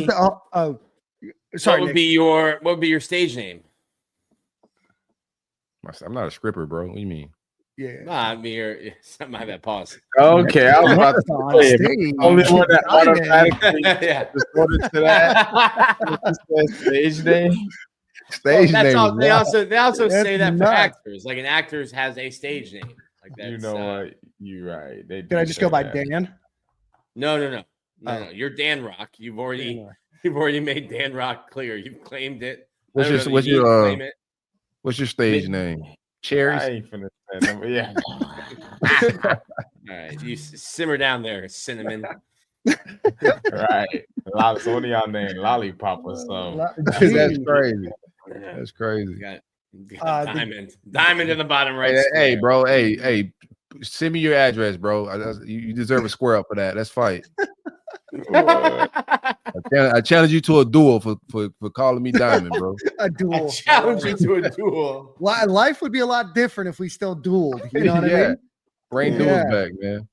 [SPEAKER 6] sorry,
[SPEAKER 7] what would be your stage name?
[SPEAKER 5] I'm not a scripper, bro. What do you mean?
[SPEAKER 6] Yeah.
[SPEAKER 7] Nah, I mean, you're something I have pause.
[SPEAKER 8] Okay, I was about to say, only one that automatically responded to that. Stage name.
[SPEAKER 5] Stage
[SPEAKER 7] that's
[SPEAKER 5] name.
[SPEAKER 7] All, they also
[SPEAKER 6] That's
[SPEAKER 7] say that for
[SPEAKER 6] nuts.
[SPEAKER 7] actors. Like an actor has a stage name. Like that.
[SPEAKER 8] You know what? You're right.
[SPEAKER 6] Can I just go by Dan?
[SPEAKER 7] No. You're Dan Rock. You've already made Dan Rock clear. You've claimed it.
[SPEAKER 5] What's your stage name? Cherries?
[SPEAKER 8] I ain't finna say them, but yeah.
[SPEAKER 7] All right, you simmer down there, cinnamon.
[SPEAKER 8] Right. So what are y'all named? Lollipop or something?
[SPEAKER 5] That's crazy. That's crazy.
[SPEAKER 7] Got diamond in the bottom right.
[SPEAKER 5] Hey, bro. Hey, send me your address, bro. You deserve a square up for that. Let's fight. I challenge you to a duel for calling me Diamond, bro.
[SPEAKER 6] A duel.
[SPEAKER 7] I challenge you to a duel.
[SPEAKER 6] Life would be a lot different if we still dueled. You know what I mean?
[SPEAKER 5] Bring duels back, man.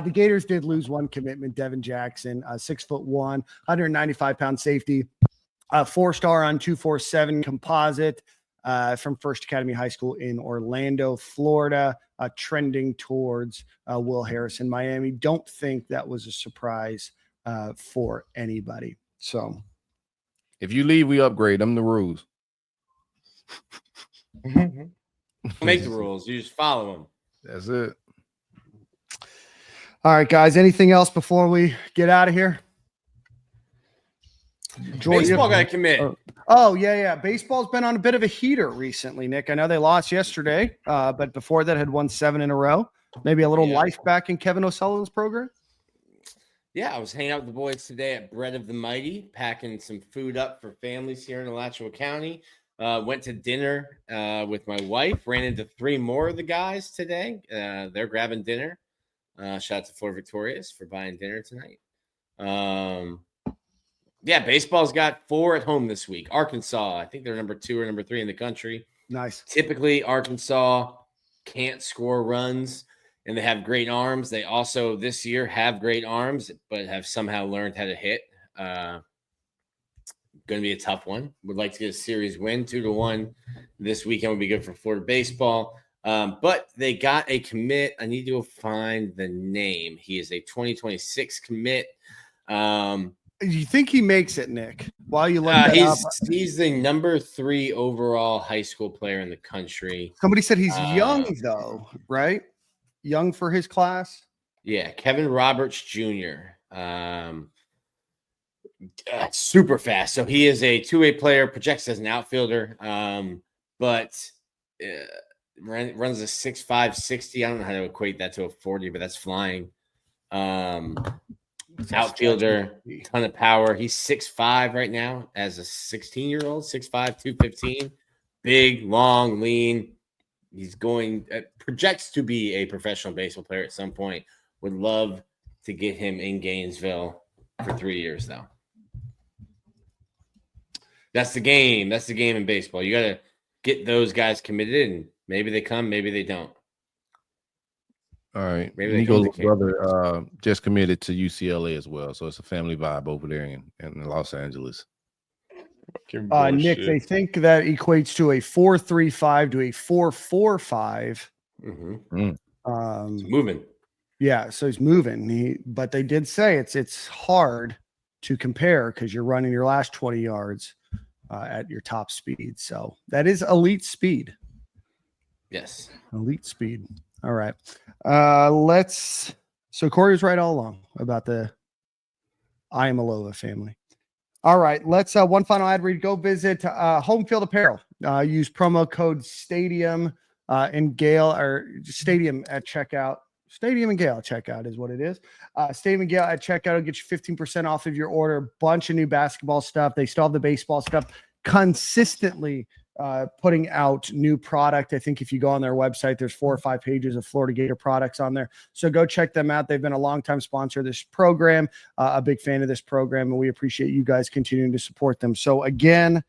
[SPEAKER 6] The Gators did lose one commitment, Devin Jackson, 6'1", 195-pound safety, 4-star on 247 composite from First Academy High School in Orlando, Florida, trending towards Will Harris in Miami. Don't think that was a surprise for anybody. So
[SPEAKER 5] if you leave, we upgrade. Them the rules.
[SPEAKER 7] Make the rules. You just follow them.
[SPEAKER 5] That's it.
[SPEAKER 6] All right, guys. Anything else before we get out of here?
[SPEAKER 7] Baseball got to commit.
[SPEAKER 6] Oh, yeah. Baseball's been on a bit of a heater recently, Nick. I know they lost yesterday, but before that had won 7 in a row. Maybe a little life back in Kevin O'Sullivan's program.
[SPEAKER 7] Yeah, I was hanging out with the boys today at Bread of the Mighty, packing some food up for families here in Alachua County. Went to dinner with my wife. Ran into 3 more of the guys today. They're grabbing dinner. Shout out to Florida Victorious for buying dinner tonight. Baseball's got 4 at home this week. Arkansas, I think they're number 2 or number 3 in the country.
[SPEAKER 6] Nice.
[SPEAKER 7] Typically, Arkansas can't score runs, and they have great arms. They also this year have great arms, but have somehow learned how to hit. Going to be a tough one. Would like to get a series win, 2-1 this weekend would be good for Florida baseball. But they got a commit. I need to go find the name. He is a 2026 commit.
[SPEAKER 6] You think he makes it, Nick? While you look
[SPEAKER 7] he's the number 3 overall high school player in the country.
[SPEAKER 6] Somebody said he's young, though, right? Young for his class.
[SPEAKER 7] Yeah, Kevin Roberts Jr. Super fast. So he is a 2-way player, projects as an outfielder, but runs a 6.5 60. I don't know how to equate that to a 40, but that's flying. Outfielder, ton of power. He's 6'5" right now as a 16-year-old, 6'5", 215. Big, long, lean. He's going projects to be a professional baseball player at some point. Would love to get him in Gainesville for 3 years, though. That's the game. That's the game in baseball. You got to get those guys committed, and maybe they come, maybe they don't.
[SPEAKER 5] All right.
[SPEAKER 7] Maybe
[SPEAKER 5] Nico's brother just committed to UCLA as well, so it's a family vibe over there in Los Angeles.
[SPEAKER 6] Nick, they think that equates to a 4.35 to a 4.45.
[SPEAKER 7] It's moving.
[SPEAKER 6] Yeah, so he's moving. But they did say it's hard to compare because you're running your last 20 yards at your top speed. So that is elite speed.
[SPEAKER 7] Yes,
[SPEAKER 6] elite speed. All right. So Corey was right all along about the Iamaloa family. All right. Let's one final ad read. Go visit Home Field Apparel. Use promo code Stadium and Gale, or Stadium at checkout. Stadium and Gale checkout is what it is. Stadium and Gale at checkout will get you 15% off of your order. Bunch of new basketball stuff. They still have the baseball stuff. Consistently putting out new product. I think if you go on their website, there's 4 or 5 pages of Florida Gator products on there. So go check them out. They've been a longtime sponsor of this program, a big fan of this program, and we appreciate you guys continuing to support them. So again,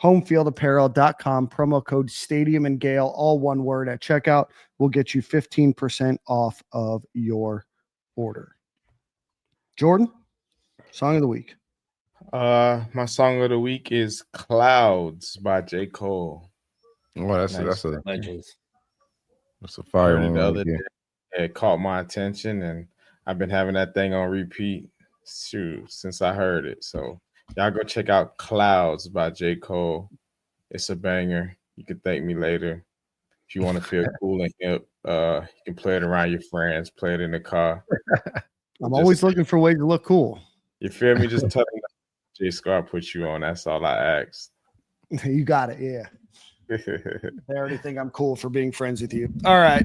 [SPEAKER 6] homefieldapparel.com, promo code Stadium and Gale, all one word at checkout, will get you 15% off of your order. Jordan, song of the week.
[SPEAKER 8] My song of the week is Clouds by J. Cole.
[SPEAKER 5] Oh, that's a
[SPEAKER 7] Legends.
[SPEAKER 5] That's a fire one.
[SPEAKER 8] The other day, it caught my attention, and I've been having that thing on repeat since I heard it. So y'all go check out Clouds by J. Cole. It's a banger. You can thank me later. If you want to feel cool and hip, you can play it around your friends, play it in the car.
[SPEAKER 6] I'm always looking for ways to look cool.
[SPEAKER 8] You feel me? Just tell them J. Scar put you on. That's all I asked.
[SPEAKER 6] You got it. Yeah. They already think I'm cool for being friends with you. All right.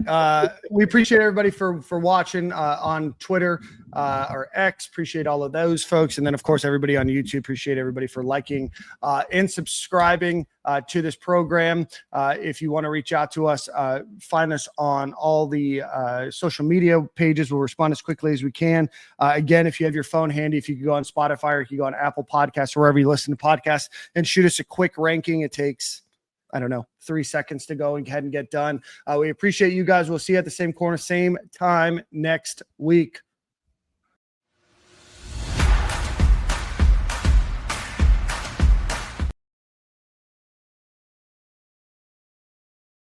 [SPEAKER 6] We appreciate everybody for watching on Twitter or X. Appreciate all of those folks. And then, of course, everybody on YouTube. Appreciate everybody for liking and subscribing to this program. If you want to reach out to us, find us on all the social media pages. We'll respond as quickly as we can. Again, if you have your phone handy, if you can go on Spotify or if you go on Apple Podcasts, wherever you listen to podcasts, and shoot us a quick ranking. It takes 3 seconds to go and ahead and get done. We appreciate you guys. We'll see you at the same corner, same time next week.